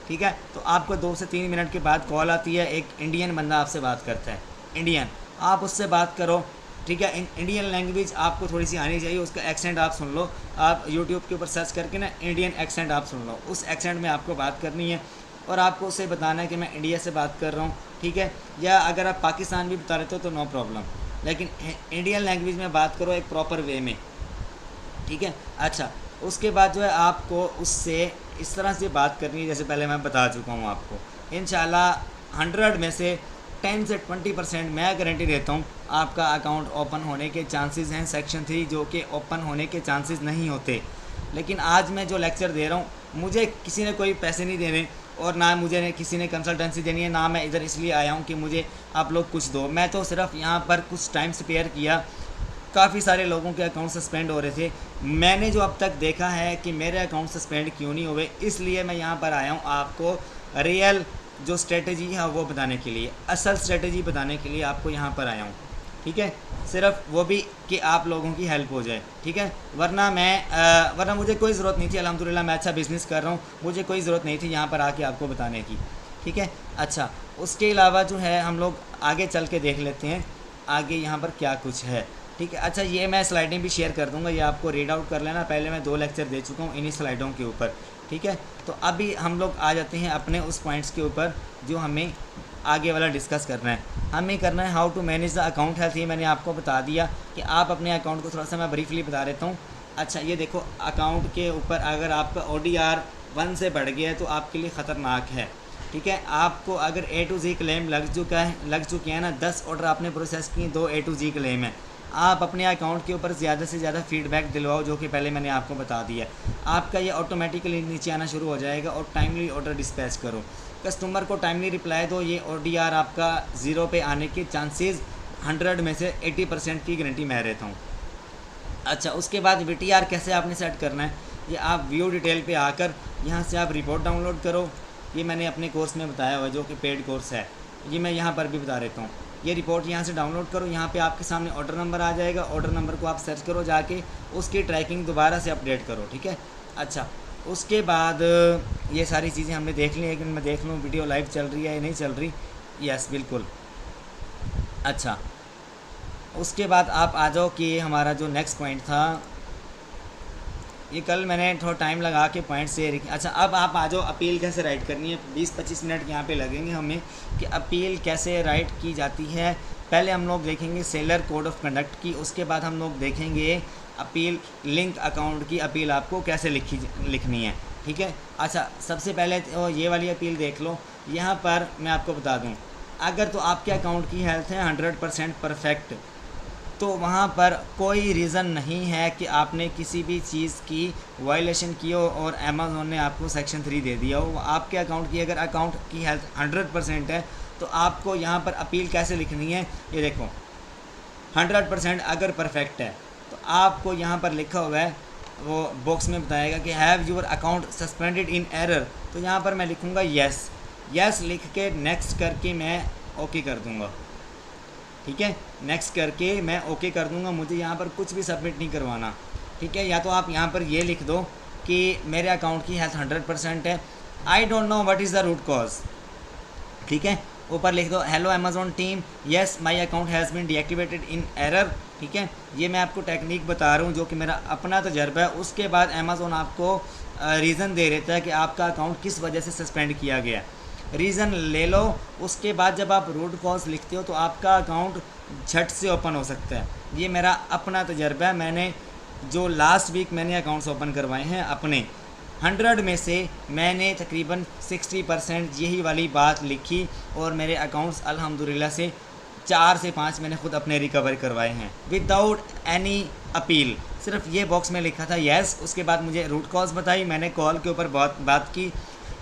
ठीक है, तो आपको 2 से 3 मिनट के बाद कॉल आती है, एक इंडियन बंदा आपसे बात करता है, इंडियन, आप उससे बात करो। ठीक है, इंडियन लैंग्वेज आपको थोड़ी सी आनी चाहिए, उसका एक्सेंट आप सुन लो, आप यूट्यूब के ऊपर सर्च करके ना इंडियन एक्सेंट आप सुन लो, उस एक्सेंट में आपको बात करनी है और आपको उससे बताना है कि मैं इंडिया से बात कर रहा हूँ। ठीक है, या अगर आप पाकिस्तान भी बता रहे हो तो नो प्रॉब्लम, लेकिन इंडियन लैंग्वेज में बात करो एक प्रॉपर वे में। ठीक है, अच्छा उसके बाद जो है आपको उससे इस तरह से बात करनी है जैसे पहले मैं बता चुका हूँ आपको। इंशाल्लाह 100 में से 10 से 20% मैं गारंटी देता हूँ आपका अकाउंट ओपन होने के चांसेस हैं। सेक्शन 3 जो कि ओपन होने के चांसेस नहीं होते, लेकिन आज मैं जो लेक्चर दे रहा हूँ, मुझे किसी ने कोई पैसे नहीं देने और ना मुझे किसी ने कंसल्टेंसी देनी है, ना मैं इधर इसलिए आया हूँ कि मुझे आप लोग कुछ दो। मैं तो सिर्फ यहाँ पर कुछ टाइम स्पेयर किया काफ़ी सारे लोगों के अकाउंट सस्पेंड हो रहे थे। मैंने जो अब तक देखा है कि मेरे अकाउंट सस्पेंड क्यों नहीं हुए, इसलिए मैं यहाँ पर आया हूँ आपको रियल जो स्ट्रेटजी है वो बताने के लिए, असल स्ट्रेटजी बताने के लिए आपको यहाँ पर आया हूँ। ठीक है, सिर्फ वो भी कि आप लोगों की हेल्प हो जाए। ठीक है, वरना मुझे कोई ज़रूरत नहीं थी। अल्हम्दुलिल्लाह मैं अच्छा बिज़नेस कर रहा हूँ, मुझे कोई ज़रूरत नहीं थी यहाँ पर आके आपको बताने की। ठीक है, अच्छा उसके अलावा जो है हम लोग आगे चल के देख लेते हैं आगे यहाँ पर क्या कुछ है। ठीक है, अच्छा ये मैं स्लाइडें भी शेयर कर दूँगा, ये आपको रीड आउट कर लेना। पहले मैं 2 लेक्चर दे चुका हूँ इन्हीं स्लाइडों के ऊपर। ठीक है, तो अभी हम लोग आ जाते हैं अपने उस पॉइंट्स के ऊपर जो हमें आगे वाला डिस्कस करना है। हमें करना है how to manage the account health. ये मैंने आपको बता दिया कि आप अपने अकाउंट को थोड़ा सा मैं ब्रीफली बता देता हूँ। अच्छा ये देखो, अकाउंट के ऊपर अगर आपका ODR 1 से बढ़ गया है तो आपके लिए ख़तरनाक है। ठीक है, आपको अगर A to Z क्लेम लग चुके हैं ना, 10 ऑर्डर आपने प्रोसेस किए, 2 A to Z क्लेम है, आप अपने अकाउंट के ऊपर ज़्यादा से ज़्यादा फीडबैक दिलवाओ, जो कि पहले मैंने आपको बता दिया। आपका ये ऑटोमेटिकली नीचे आना शुरू हो जाएगा। और टाइमली ऑर्डर डिस्पैच करो, कस्टमर को टाइमली रिप्लाई दो। ये ODR आपका 0 पे आने के चांसेस 100 में से 80% की गारंटी मैं रहता हूँ। अच्छा उसके बाद VTR कैसे आपने सेट करना है, ये आप व्यू डिटेल पे आकर यहाँ से आप रिपोर्ट डाउनलोड करो। ये मैंने अपने कोर्स में बताया हुआ है जो कि पेड कोर्स है, ये मैं यहाँ पर भी बता देता हूँ। ये रिपोर्ट यहाँ से डाउनलोड करो, यहाँ पे आपके सामने ऑर्डर नंबर आ जाएगा। ऑर्डर नंबर को आप सर्च करो जाके, उसकी ट्रैकिंग दोबारा से अपडेट करो। ठीक है, अच्छा उसके बाद ये सारी चीज़ें हमने देख ली। लेकिन मैं देख लूँ वीडियो लाइव चल रही है या नहीं चल रही। यस बिल्कुल। अच्छा उसके बाद आप आ जाओ कि हमारा जो नेक्स्ट पॉइंट था, ये कल मैंने थोड़ा टाइम लगा के पॉइंट से। अच्छा अब आप आ जाओ अपील कैसे राइट करनी है। 20-25 मिनट यहाँ पे लगेंगे हमें कि अपील कैसे राइट की जाती है। पहले हम लोग देखेंगे सेलर कोड ऑफ कंडक्ट की, उसके बाद हम लोग देखेंगे अपील लिंक अकाउंट की अपील आपको कैसे लिखनी है। ठीक है, अच्छा सबसे पहले तो ये वाली अपील देख लो। यहाँ पर मैं आपको बता दूँ, अगर तो आपके अकाउंट की हेल्थ है 100% परफेक्ट, तो वहाँ पर कोई रीज़न नहीं है कि आपने किसी भी चीज़ की वायलेशन की हो और अमेज़ॉन ने आपको सेक्शन 3 दे दिया हो। आपके अकाउंट की अगर अकाउंट की हेल्थ 100% है तो आपको यहाँ पर अपील कैसे लिखनी है, ये देखो 100% अगर परफेक्ट है तो आपको यहाँ पर लिखा हुआ है, वो बॉक्स में बताएगा कि have your account suspended in error. तो यहाँ पर मैं लिखूँगा यस, यस लिख के नेक्स्ट करके मैं ओके कर दूँगा। ठीक है, नेक्स्ट करके मैं ओके कर दूंगा। मुझे यहाँ पर कुछ भी सबमिट नहीं करवाना। ठीक है, या तो आप यहाँ पर ये लिख दो कि मेरे अकाउंट की हेल्थ 100% है, I don't know what is the root cause. ठीक है, ऊपर लिख दो hello Amazon team, yes my account has been deactivated in error. ठीक है, ये मैं आपको टेक्निक बता रहा हूँ जो कि मेरा अपना तजर्बा है। उसके बाद अमेज़ॉन आपको रीज़न दे देता है कि आपका अकाउंट किस वजह से सस्पेंड किया गया, रीज़न ले लो। उसके बाद जब आप रूट कॉज लिखते हो तो आपका अकाउंट झट से ओपन हो सकता है। ये मेरा अपना तजर्बा है। मैंने जो लास्ट वीक मैंने अकाउंट्स ओपन करवाए हैं अपने 100 में से मैंने तकरीबन 60% यही वाली बात लिखी और मेरे अकाउंट्स अल्हम्दुलिल्लाह से 4 से 5 मैंने ख़ुद अपने रिकवर करवाए हैं विदाउट एनी अपील। सिर्फ ये बॉक्स में लिखा था येस, उसके बाद मुझे रूट कॉज बताई, मैंने कॉल के ऊपर बात की।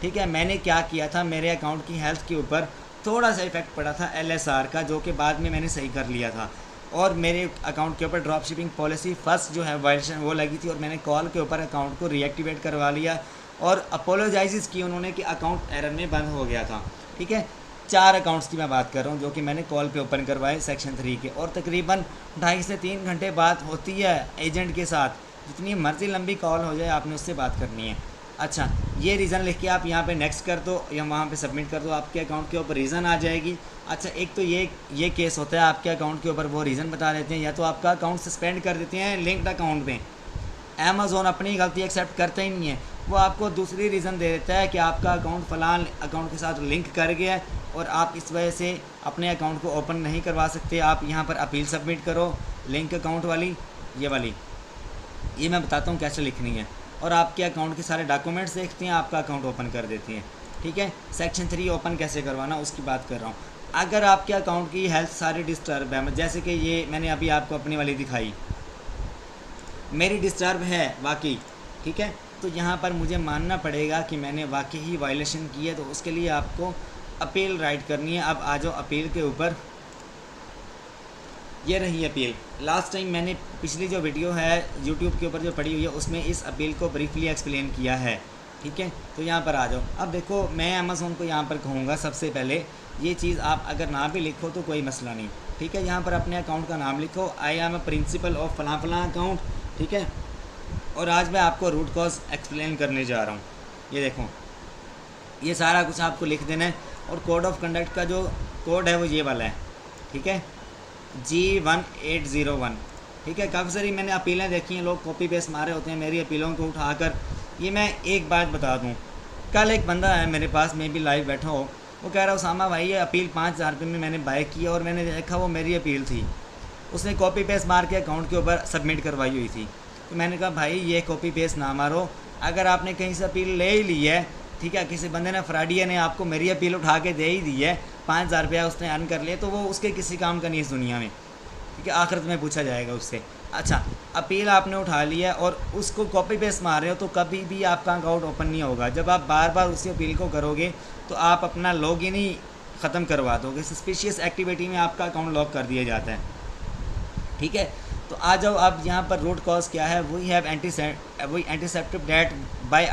ठीक है, मैंने क्या किया था, मेरे अकाउंट की हेल्थ के ऊपर थोड़ा सा इफेक्ट पड़ा था LSR का, जो कि बाद में मैंने सही कर लिया था। और मेरे अकाउंट के ऊपर ड्रॉप शिपिंग पॉलिसी फर्स्ट जो है वायलेशन वो लगी थी और मैंने कॉल के ऊपर अकाउंट को रीएक्टिवेट करवा लिया और अपोलोजाइज़ की उन्होंने कि अकाउंट एरर में बंद हो गया था। ठीक है, 4 अकाउंट्स की मैं बात कर रहा हूँ जो कि मैंने कॉल पे ओपन करवाए सेक्शन 3 के, और तकरीबन 2.5 से 3 घंटे बात होती है एजेंट के साथ। जितनी मर्ज़ी लंबी कॉल हो जाए आपने उससे बात करनी है। अच्छा, ये रीज़न लिख के आप यहाँ पे नेक्स्ट कर दो या वहाँ पे सबमिट कर दो, आपके अकाउंट के ऊपर रीज़न आ जाएगी। अच्छा, एक तो ये केस होता है आपके अकाउंट के ऊपर वो रीज़न बता देते हैं या तो आपका अकाउंट सस्पेंड कर देते हैं लिंक्ड अकाउंट में। अमेज़ॉन अपनी गलती एक्सेप्ट करता ही नहीं है, वो आपको दूसरी रीज़न दे देता है कि आपका अकाउंट फ़लाँ अकाउंट के साथ लिंक कर गया है और आप इस वजह से अपने अकाउंट को ओपन नहीं करवा सकते। आप यहाँ पर अपील सबमिट करो लिंक अकाउंट वाली, ये मैं बताता हूँ कैसे लिखनी है, और आपके अकाउंट के सारे डॉक्यूमेंट्स देखते हैं, आपका अकाउंट ओपन कर देती हैं। ठीक है, सेक्शन 3 ओपन कैसे करवाना उसकी बात कर रहा हूँ। अगर आपके अकाउंट की हेल्थ सारी डिस्टर्ब है, जैसे कि ये मैंने अभी आपको अपनी वाली दिखाई, मेरी डिस्टर्ब है वाकई, ठीक है, तो यहाँ पर मुझे मानना पड़ेगा कि मैंने वाकई ही वायलेशन की है, तो उसके लिए आपको अपील राइट करनी है। अब आ जाओ अपील के ऊपर। ये रही अपील। लास्ट टाइम मैंने पिछली जो वीडियो है यूट्यूब के ऊपर जो पड़ी हुई है उसमें इस अपील को ब्रीफली एक्सप्लेन किया है, ठीक है। तो यहाँ पर आ जाओ। अब देखो मैं अमेज़ोन को यहाँ पर कहूँगा सबसे पहले ये चीज़ आप अगर ना भी लिखो तो कोई मसला नहीं, ठीक है। यहाँ पर अपने अकाउंट का नाम लिखो, I am a principle of फलां फलां अकाउंट, ठीक है। और आज मैं आपको रूट कॉज एक्सप्लेन करने जा रहा हूँ। ये देखो ये सारा कुछ आपको लिख देना है। और कोड ऑफ कंडक्ट का जो कोड है वो ये वाला है, ठीक है, G1801, ठीक है। काफ़ी सारी मैंने अपीलें देखी हैं, लोग कॉपी पेस्ट मारे होते हैं मेरी अपीलों को उठाकर। ये मैं एक बात बता दूं, कल एक बंदा है मेरे पास, मैं भी लाइव बैठा हो, वो कह रहा उसामा भाई ये अपील 5,000 रुपये में मैंने बाय की और मैंने देखा वो मेरी अपील थी, उसने कॉपी पेस्ट मार के अकाउंट के ऊपर सबमिट करवाई हुई थी। तो मैंने कहा भाई ये कॉपी पेस्ट ना मारो, अगर आपने कहीं से अपील ले ही ली है, ठीक है, किसी बंदे ने फ्रॉडिया ने आपको मेरी अपील उठा के दे ही दी है, 5,000 रुपया उसने अर्न कर लिया, तो वो उसके किसी काम का नहीं इस दुनिया में, ठीक है, आखिरत में पूछा जाएगा उससे। अच्छा, अपील आपने उठा लिया और उसको कॉपी पेस्ट मार रहे हो तो कभी भी आपका अकाउंट ओपन नहीं होगा। जब आप बार बार उसी अपील को करोगे तो आप अपना लॉगिन ही ख़त्म करवा दोगे, सस्पिशियस एक्टिविटी में आपका अकाउंट लॉक कर दिया जाता है, ठीक है। तो आ जाओ अब यहाँ पर रूट कॉज क्या है। We have anticipated that by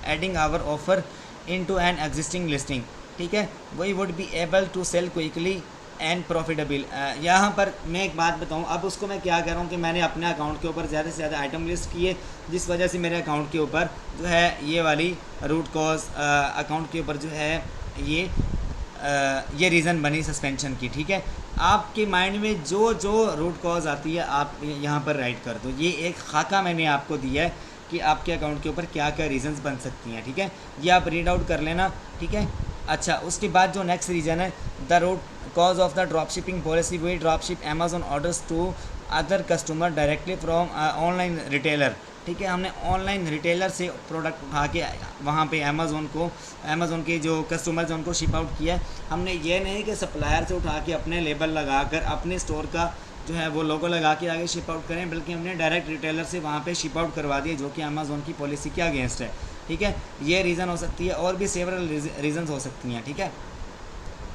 adding our offer into an existing listing, ठीक है। We would be able to sell quickly and profitable. यहाँ पर मैं एक बात बताऊँ, अब उसको मैं क्या कह रहा हूँ कि मैंने अपने अकाउंट के ऊपर ज़्यादा से ज़्यादा आइटम लिस्ट किए, जिस वजह से मेरे अकाउंट के ऊपर जो है ये वाली रूट कॉज अकाउंट के ऊपर जो है ये रीज़न बनी सस्पेंशन की, ठीक है। आपके माइंड में जो जो रूट कॉज आती है आप यहाँ पर राइट कर दो। ये एक खाका मैंने आपको दिया है कि आपके अकाउंट के ऊपर क्या क्या रीज़न्स बन सकती हैं, ठीक है। ये आप रीड आउट कर लेना, ठीक है। अच्छा, उसके बाद जो नेक्स्ट रीज़न है, the root cause of the drop shipping policy, we drop ship Amazon orders to other customer directly from online retailer, ठीक है। हमने ऑनलाइन रिटेलर से प्रोडक्ट उठा के वहाँ पे अमेज़ोन के जो कस्टमर्स हैं उनको शिप आउट किया है। हमने ये नहीं कि सप्लायर से उठा के अपने लेबल लगा कर अपने स्टोर का जो है वो लोगो लगा के आगे शिप आउट करें, बल्कि हमने डायरेक्ट रिटेलर से वहाँ पे शिप आउट करवा दिए, जो कि अमेज़ोन की पॉलिसी के अगेंस्ट है, ठीक है। ये रीज़न हो सकती है और भी सेवरल रीजंस हो सकती हैं, ठीक है।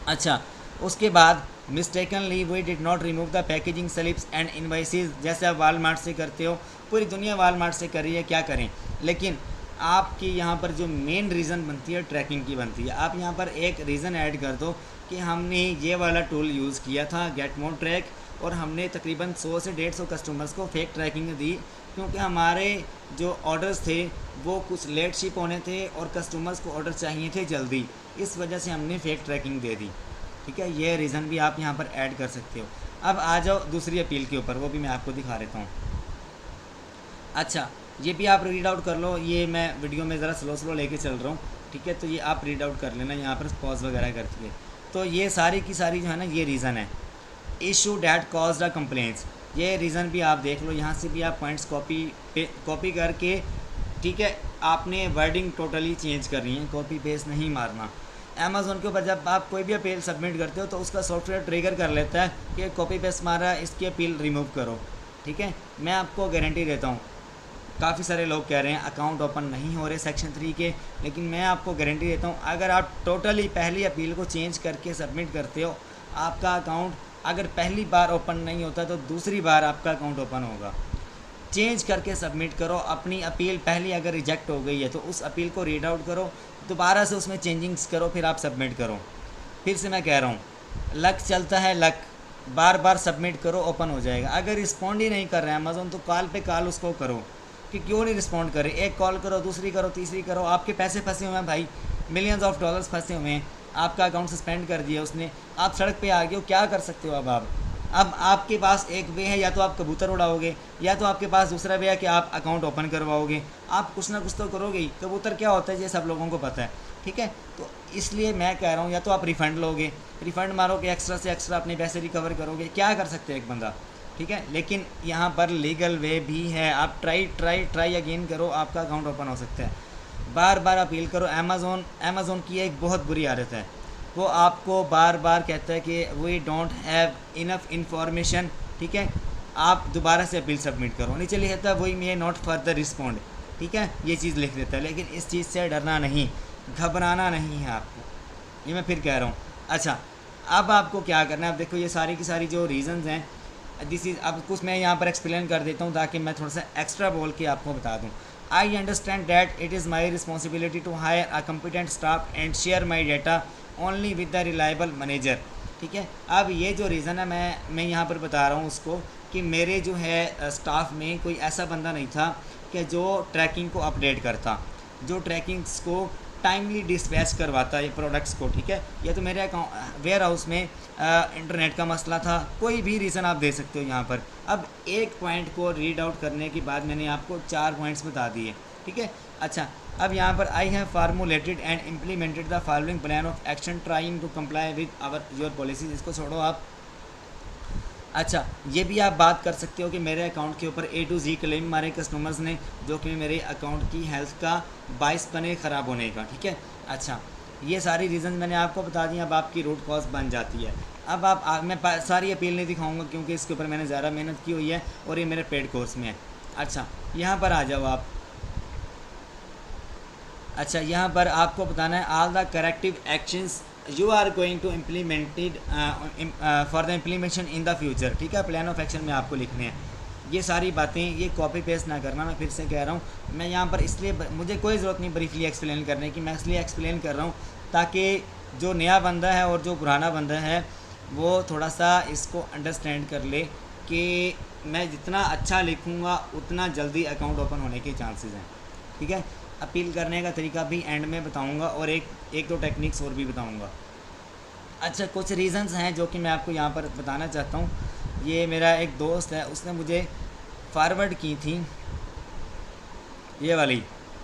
अच्छा, उसके बाद mistakenly we did not remove the packaging slips and invoices, जैसे आप वालमार्ट से करते हो, पूरी दुनिया वालमार्ट से कर रही है, क्या करें। लेकिन आपकी यहाँ पर जो मेन रीज़न बनती है ट्रैकिंग की बनती है। आप यहाँ पर एक रीज़न ऐड कर दो कि हमने ये वाला टूल यूज़ किया था गेट मोर ट्रैक, और हमने तकरीबन 100 से 150 कस्टमर्स को फेक ट्रैकिंग दी, क्योंकि हमारे जो ऑर्डर्स थे वो कुछ लेट शिप होने थे और कस्टमर्स को ऑर्डर चाहिए थे जल्दी, इस वजह से हमने फेक ट्रैकिंग दे दी, ठीक है। ये रीज़न भी आप यहाँ पर ऐड कर सकते हो। अब आ जाओ दूसरी अपील के ऊपर, वो भी मैं आपको दिखा देता हूँ। अच्छा, ये भी आप रीड आउट कर लो, ये मैं वीडियो में ज़रा स्लो लेके चल रहा हूँ, ठीक है। तो ये आप रीड आउट कर लेना, यहाँ पर पॉज वगैरह करती है। तो ये सारी की सारी जो है ना ये रीज़न है, issue that cause the complaints, ये रीज़न भी आप देख लो। यहाँ से भी आप पॉइंट्स कॉपी करके, ठीक है, आपने वर्डिंग टोटली चेंज करनी है, कॉपी पेस्ट नहीं मारना। अमेज़ोन के ऊपर जब आप कोई भी अपील सबमिट करते हो तो उसका सॉफ्टवेयर ट्रिगर कर लेता है कि कॉपी पेस्ट मारा, इसकी अपील रिमूव करो, ठीक है। मैं आपको गारंटी देता हूँ, काफ़ी सारे लोग कह रहे हैं अकाउंट ओपन नहीं हो रहे सेक्शन 3 के, लेकिन मैं आपको गारंटी देता हूँ अगर आप टोटली पहली अपील को चेंज करके सबमिट करते हो, आपका अकाउंट अगर पहली बार ओपन नहीं होता तो दूसरी बार आपका अकाउंट ओपन होगा। चेंज करके सबमिट करो। अपनी अपील पहली अगर रिजेक्ट हो गई है तो उस अपील को रीड आउट करो, दोबारा से उसमें चेंजिंग्स करो, फिर आप सबमिट करो। फिर से मैं कह रहा हूँ, लक चलता है, लक बार बार सबमिट करो, ओपन हो जाएगा। अगर रिस्पॉन्ड ही नहीं कर रहा है अमेज़ोन तो कॉल पे कॉल उसको करो कि क्यों नहीं रिस्पॉन्ड करे। एक कॉल करो, दूसरी करो, तीसरी करो, आपके पैसे फंसे हुए हैं भाई, मिलियंस ऑफ डॉलर्स फंसे हुए हैं, आपका अकाउंट सस्पेंड कर दिया उसने, आप सड़क पे आ गए हो, क्या कर सकते हो। अब आपके पास एक वे है, या तो आप कबूतर उड़ाओगे, या तो आपके पास दूसरा वे है कि आप अकाउंट ओपन करवाओगे। आप कुछ ना कुछ तो करोगे ही। कबूतर क्या होता है ये सब लोगों को पता है, ठीक है। तो इसलिए मैं कह रहा हूँ या तो आप रिफ़ंड लोगे, रिफ़ंड मारोगे, एक्स्ट्रा से एक्स्ट्रा अपने पैसे रिकवर करोगे, क्या कर सकते हैं एक बंदा, ठीक है। लेकिन यहाँ पर लीगल वे भी है, आप ट्राई अगेन करो, आपका अकाउंट ओपन हो सकता है। बार बार अपील करो। अमेज़ोन की एक बहुत बुरी आदत है, वो आपको बार बार कहता है कि we don't have enough information, ठीक है, आप दोबारा से अपील सबमिट करो। नीचे लिखता है we may not further respond, ठीक है, ये चीज़ लिख देता है। लेकिन इस चीज़ से डरना नहीं, घबराना नहीं है आपको, ये मैं फिर कह रहा हूँ। अच्छा, अब आपको क्या करना है, अब देखो ये सारी की सारी जो रीज़न्स हैं दिस इज़, अब कुछ मैं यहाँ पर एक्सप्लेन कर देता हूँ ताकि मैं थोड़ा सा एक्स्ट्रा बोल के आपको बता दूँ। I understand that it is my responsibility to hire a competent staff and share my data only with the reliable manager. ठीक है, अब ये जो रीज़न है मैं यहाँ पर बता रहा हूँ उसको कि मेरे जो है स्टाफ में कोई ऐसा बंदा नहीं था कि जो ट्रैकिंग को अपडेट करता, जो ट्रैकिंग्स को टाइमली डिस्पैच करवाता ये प्रोडक्ट्स को। ठीक है, या तो मेरे अकाउंट वेयर हाउस में इंटरनेट का मसला था, कोई भी रीज़न आप दे सकते हो यहाँ पर। अब एक पॉइंट को रीड आउट करने के बाद मैंने आपको 4 पॉइंट्स बता दिए। ठीक है, अच्छा अब यहाँ पर I have formulated and implemented the following plan of action trying to comply with our your policies. इसको छोड़ो आप। अच्छा, ये भी आप बात कर सकते हो कि मेरे अकाउंट के ऊपर A to Z क्लेम मारे कस्टमर्स ने, जो कि मेरे अकाउंट की हेल्थ का बाइस बने ख़राब होने का। ठीक है, अच्छा ये सारी रीज़न मैंने आपको बता दी। अब आपकी रूट कॉज बन जाती है। अब मैं सारी अपील नहीं दिखाऊंगा क्योंकि इसके ऊपर मैंने ज़्यादा मेहनत की हुई है और ये मेरे पेड कोर्स में है। अच्छा यहाँ पर आ जाओ आप। अच्छा यहाँ पर आपको बताना है all the corrective actions you are going to implemented for the implementation in the future. ठीक है, प्लान ऑफ एक्शन में आपको लिखने हैं ये सारी बातें। ये कॉपी पेस्ट ना करना, मैं फिर से कह रहा हूँ। मैं यहाँ पर इसलिए मुझे कोई ज़रूरत नहीं ब्रीफली एक्सप्लेन करने की, मैं इसलिए एक्सप्लेन कर रहा हूँ ताकि जो नया बंदा है और जो पुराना बंदा है वो थोड़ा सा इसको अंडरस्टैंड कर ले कि मैं जितना अच्छा लिखूँगा उतना जल्दी अकाउंट ओपन होने के चांसेस हैं। ठीक है, अपील करने का तरीका भी एंड में बताऊंगा और एक दो टेक्निक्स और भी बताऊंगा। अच्छा कुछ रीज़न्स हैं जो कि मैं आपको यहाँ पर बताना चाहता हूँ। ये मेरा एक दोस्त है, उसने मुझे फॉरवर्ड की थी ये वाली,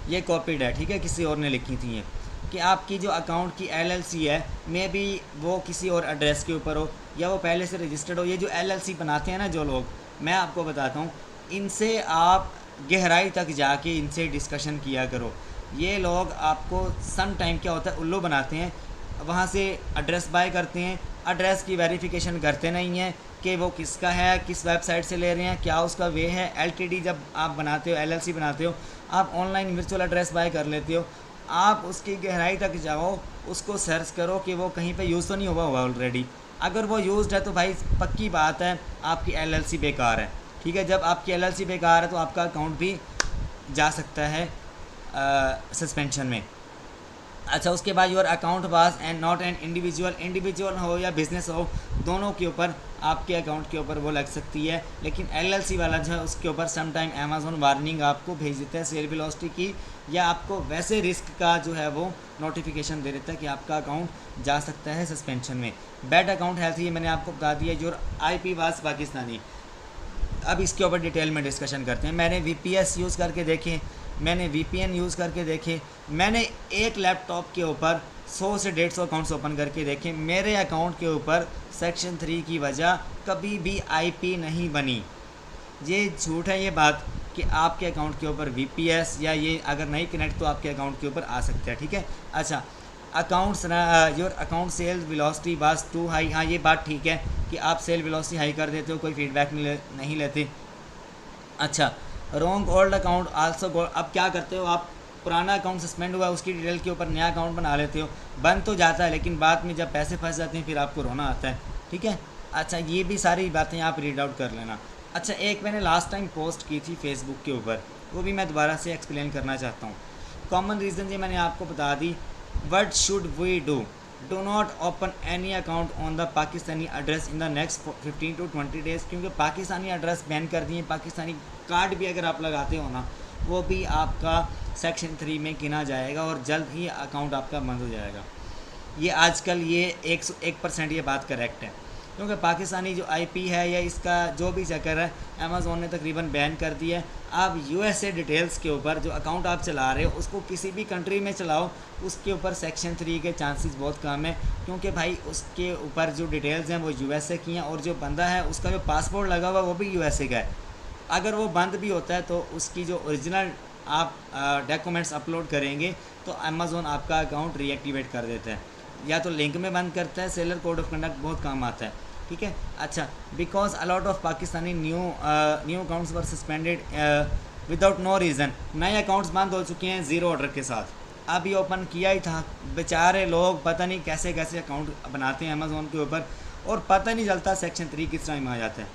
ये कॉपीड है। ठीक है, किसी और ने लिखी थी ये कि आपकी जो अकाउंट की LLC है मे बी वो किसी और एड्रेस के ऊपर हो या वो पहले से रजिस्टर्ड हो। ये जो LLC बनाते हैं ना जो लोग, मैं आपको बताता हूँ, इनसे आप गहराई तक जाके इनसे डिस्कशन किया करो। ये लोग आपको सम टाइम क्या होता है उल्लू बनाते हैं, वहाँ से एड्रेस बाय करते हैं, एड्रेस की वेरिफिकेशन करते नहीं हैं कि वो किसका है, किस वेबसाइट से ले रहे हैं, क्या उसका वे है। LTD जब आप बनाते हो, LLC बनाते हो, आप ऑनलाइन वर्चुअल एड्रेस बाय कर लेते हो। आप उसकी गहराई तक जाओ, उसको सर्च करो कि वो कहीं पे यूज़ तो नहीं हुआ ऑलरेडी। अगर वो यूज्ड है तो भाई पक्की बात है आपकी LLC बेकार है। ठीक है, जब आपकी LLC बेकार है तो आपका अकाउंट भी जा सकता है सस्पेंशन में। अच्छा उसके बाद your account was and not an individual हो या बिज़नेस हो, दोनों के ऊपर आपके अकाउंट के ऊपर वो लग सकती है। लेकिन LLC वाला जो है उसके ऊपर सम टाइम अमेज़न वार्निंग आपको भेज देता है सेल वेलोसिटी की, या आपको वैसे रिस्क का जो है वो नोटिफिकेशन दे देता है कि आपका अकाउंट जा सकता है सस्पेंशन में। बैड अकाउंट हेल्थ ये मैंने आपको बता दिया। जो IP वाज पाकिस्तानी, अब इसके ऊपर डिटेल में डिस्कशन करते हैं। मैंने VPS यूज़ करके देखे, मैंने VPN यूज़ करके देखे, मैंने एक लैपटॉप के ऊपर 100 से 150 अकाउंट्स ओपन करके देखे। मेरे अकाउंट के ऊपर सेक्शन 3 की वजह कभी भी IP नहीं बनी। ये झूठ है ये बात कि आपके अकाउंट के ऊपर VPS या ये अगर नहीं कनेक्ट तो आपके अकाउंट के ऊपर आ सकता है। ठीक है, अच्छा accounts your account sale velocity was too high. हाँ ये बात ठीक है कि आप सेल वेलोसिटी हाई कर देते हो, कोई फीडबैक नहीं लेते। अच्छा wrong old account also go. अब क्या करते हो आप, पुराना अकाउंट सस्पेंड हुआ उसकी डिटेल के ऊपर नया अकाउंट बना लेते हो, बन तो जाता है लेकिन बाद में जब पैसे फंस जाते हैं फिर आपको रोना आता है। ठीक है, अच्छा ये भी सारी बातें आप रीड आउट कर लेना। अच्छा एक मैंने लास्ट टाइम पोस्ट की थी फेसबुक के ऊपर, वो भी मैं दोबारा से एक्सप्लेन करना चाहता हूँ। कॉमन रीज़न ये मैंने आपको बता दी। What should we do? Do not open any account on the Pakistani address in the next 15 to 20 days, क्योंकि पाकिस्तानी एड्रेस बैन कर दिए। पाकिस्तानी कार्ड भी अगर आप लगाते हो ना वो भी आपका सेक्शन 3 में गिना जाएगा और जल्द ही अकाउंट आपका बंद हो जाएगा। ये आजकल ये 101% ये बात करेक्ट है, क्योंकि पाकिस्तानी जो IP है या इसका जो भी चक्कर है अमेज़ोन ने तकरीबन बैन कर दिया है। आप USA डिटेल्स के ऊपर जो अकाउंट आप चला रहे हो उसको किसी भी कंट्री में चलाओ, उसके ऊपर सेक्शन 3 के चांसेस बहुत कम है, क्योंकि भाई उसके ऊपर जो डिटेल्स हैं वो USA की हैं और जो बंदा है उसका जो पासपोर्ट लगा हुआ वो भी USA का है। अगर वो बंद भी होता है तो उसकी जो ओरिजिनल आप डॉक्यूमेंट्स अपलोड करेंगे तो अमेज़ोन आपका अकाउंट रीएक्टिवेट कर देता है, या तो लिंक में बंद करता है। सेलर कोड ऑफ कंडक्ट बहुत काम आता है। ठीक है, अच्छा because a lot of Pakistani new accounts were suspended without no reason. नए अकाउंट्स बंद हो चुके हैं ज़ीरो ऑर्डर के साथ। अभी ओपन किया ही था, बेचारे लोग पता नहीं कैसे कैसे अकाउंट बनाते हैं अमेज़ोन के ऊपर और पता नहीं चलता सेक्शन 3 किस टाइम आ जाता है।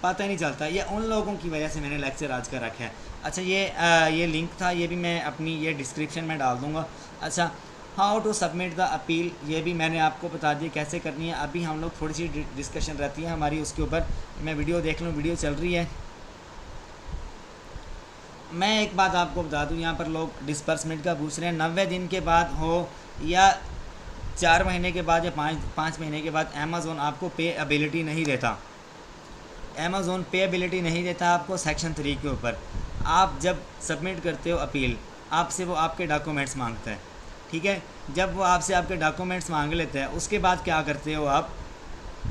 पता ही नहीं चलता। ये उन लोगों की वजह से मैंने लेक्चर आज का रखा है। अच्छा ये लिंक था, ये भी मैं अपनी ये डिस्क्रिप्शन में डाल दूँगा। अच्छा, how to submit the appeal, ये भी मैंने आपको बता दिया कैसे करनी है। अभी हम लोग थोड़ी सी डिस्कशन रहती है हमारी उसके ऊपर। मैं वीडियो देख लूँ, वीडियो चल रही है। मैं एक बात आपको बता दूं, यहाँ पर लोग डिस्पर्समेंट का पूछ रहे हैं। 90 दिन के बाद हो या 4 महीने के बाद या 5 महीने के बाद अमेज़ोन आपको पे एबिलिटी नहीं देता। अमेज़ोन पे एबिलिटी नहीं देता आपको सेक्शन 3 के ऊपर। आप जब सबमिट करते हो अपील, आपसे वो आपके डॉक्यूमेंट्स मांगता है, ठीक है। जब वो आपसे आपके डॉक्यूमेंट्स मांग लेते हैं, उसके बाद क्या करते हो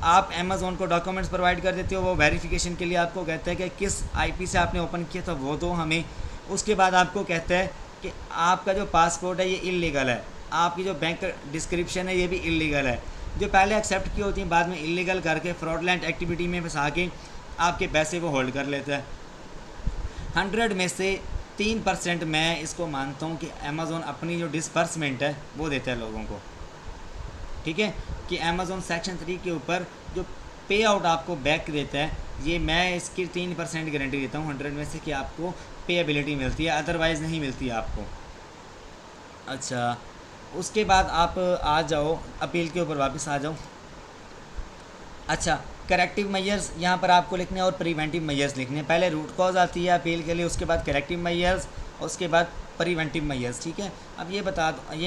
आप अमेज़ोन को डॉक्यूमेंट्स प्रोवाइड कर देते हो। वो वेरिफिकेशन के लिए आपको कहता है कि किस आईपी से आपने ओपन किया था वो दो हमें। उसके बाद आपको कहता है कि आपका जो पासपोर्ट है ये इल्लीगल है, आपकी जो बैंक डिस्क्रिप्शन है ये भी इल्लीगल है। जो पहले एक्सेप्ट की होती हैं बाद में इल्लीगल करके फ्रॉडलेंट एक्टिविटी में फंसा के आपके पैसे वो होल्ड कर लेता है। 100 में से 3% मैं इसको मानता हूँ कि अमेज़ोन अपनी जो डिस्पर्समेंट है वो देता है लोगों को, ठीक है। कि अमेज़ोन सेक्शन 3 के ऊपर जो पे आउट आपको बैक देता है, ये मैं इसकी 3% गारंटी देता हूँ 100 में से कि आपको पे एबिलिटी मिलती है, अदरवाइज़ नहीं मिलती है आपको। अच्छा, उसके बाद आप आ जाओ अपील के ऊपर, वापस आ जाओ। अच्छा, करेक्टिव मेजर्स यहाँ पर आपको लिखने और प्रिवेंटिव मेजर्स लिखने। पहले रूट कॉज आती है अपील के लिए, उसके बाद करेक्टिव मेजर्स, उसके बाद प्रिवेंटिव मेजर्स, ठीक है। अब ये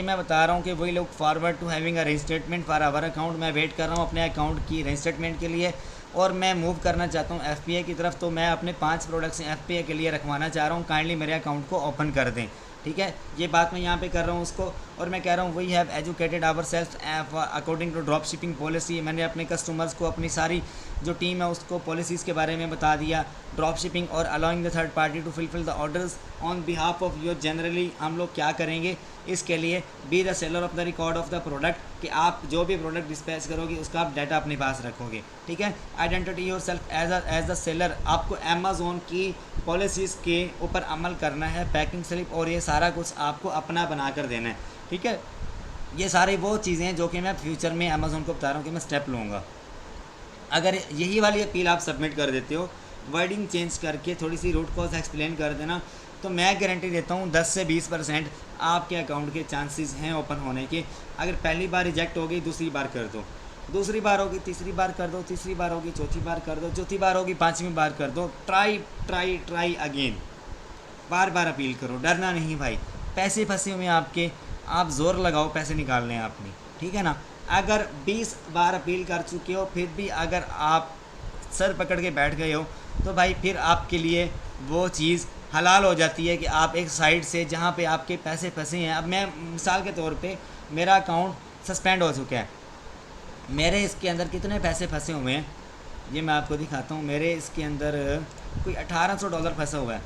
मैं बता रहा हूँ कि वही लोग forward to having a reinstatement for our account. मैं वेट कर रहा हूँ अपने अकाउंट की रजिस्टेटमेंट के लिए और मैं मूव करना चाहता हूँ एफपीए की तरफ। तो मैं अपने 5 प्रोडक्ट्स एफपीए के लिए रखवाना चाह रहा हूँ, काइंडली मेरे अकाउंट को ओपन कर दें, ठीक है। ये बात मैं यहाँ पे कर रहा हूँ उसको। और मैं कह रहा हूँ we have educated ourself according to drop shipping policy. मैंने अपने कस्टमर्स को अपनी सारी जो टीम है उसको पॉलिसीज़ के बारे में बता दिया। ड्रॉप शिपिंग और allowing the third party to fulfil the orders on behalf of your. Generally हम लोग क्या करेंगे इसके लिए, be the seller of the record of the product, कि आप जो भी प्रोडक्ट डिस्पैच करोगे उसका आप डाटा अपने पास रखोगे, ठीक है। Identity yourself as the seller. आपको अमेज़ोन की पॉलिसीज़ के ऊपर अमल करना है। पैकिंग स्लिप और ये सारा कुछ आपको अपना बना कर देना है, ठीक है। ये सारी वो चीज़ें हैं जो कि मैं फ्यूचर में अमेज़ोन को बता रहा हूँ कि मैं स्टेप लूँगा। अगर यही वाली अपील आप सबमिट कर देते हो, वर्डिंग चेंज करके थोड़ी सी रूट कॉज एक्सप्लेन कर देना, तो मैं गारंटी देता हूँ 10 से 20% आपके अकाउंट के चांसेस हैं ओपन होने के। अगर पहली बार रिजेक्ट हो गई, दूसरी बार कर दो, दूसरी बार होगी तीसरी बार कर दो, तीसरी बार होगी चौथी बार कर दो, चौथी बार होगी 5वीं बार कर दो। ट्राई अगेन, बार बार अपील करो, डरना नहीं भाई। पैसे फंसे हुए आपके, आप ज़ोर लगाओ, पैसे निकालने हैं आपने, ठीक है ना। अगर 20 बार अपील कर चुके हो फिर भी अगर आप सर पकड़ के बैठ गए हो, तो भाई फिर आपके लिए वो चीज़ हलाल हो जाती है कि आप एक साइड से जहाँ पे आपके पैसे फंसे हैं। अब मैं मिसाल के तौर पे मेरा अकाउंट सस्पेंड हो चुका है, मेरे इसके अंदर कितने पैसे फंसे हुए हैं ये मैं आपको दिखाता हूँ। मेरे इसके अंदर कोई $1800 फंसा हुआ है।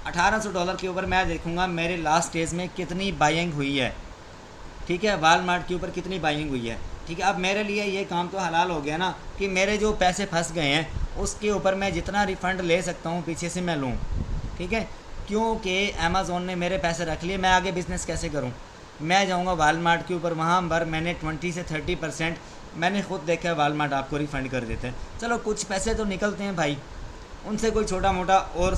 $1800 के ऊपर मैं देखूँगा मेरे लास्ट स्टेज में कितनी बाइंग हुई है, ठीक है। वालमार्ट के ऊपर कितनी बाइंग हुई है, ठीक है। अब मेरे लिए ये काम तो हलाल हो गया ना कि मेरे जो पैसे फंस गए हैं उसके ऊपर मैं जितना रिफ़ंड ले सकता हूँ पीछे से मैं लूँ, ठीक है। क्योंकि अमेज़ोन ने मेरे पैसे रख लिए, मैं आगे बिज़नेस कैसे करूँ। मैं जाऊँगा वालमार्ट के ऊपर, वहाँ पर मैंने 20 से 30% मैंने खुद देखा है वालमार्ट आपको रिफ़ंड कर देते हैं। चलो कुछ पैसे तो निकलते हैं भाई, उनसे कोई छोटा मोटा और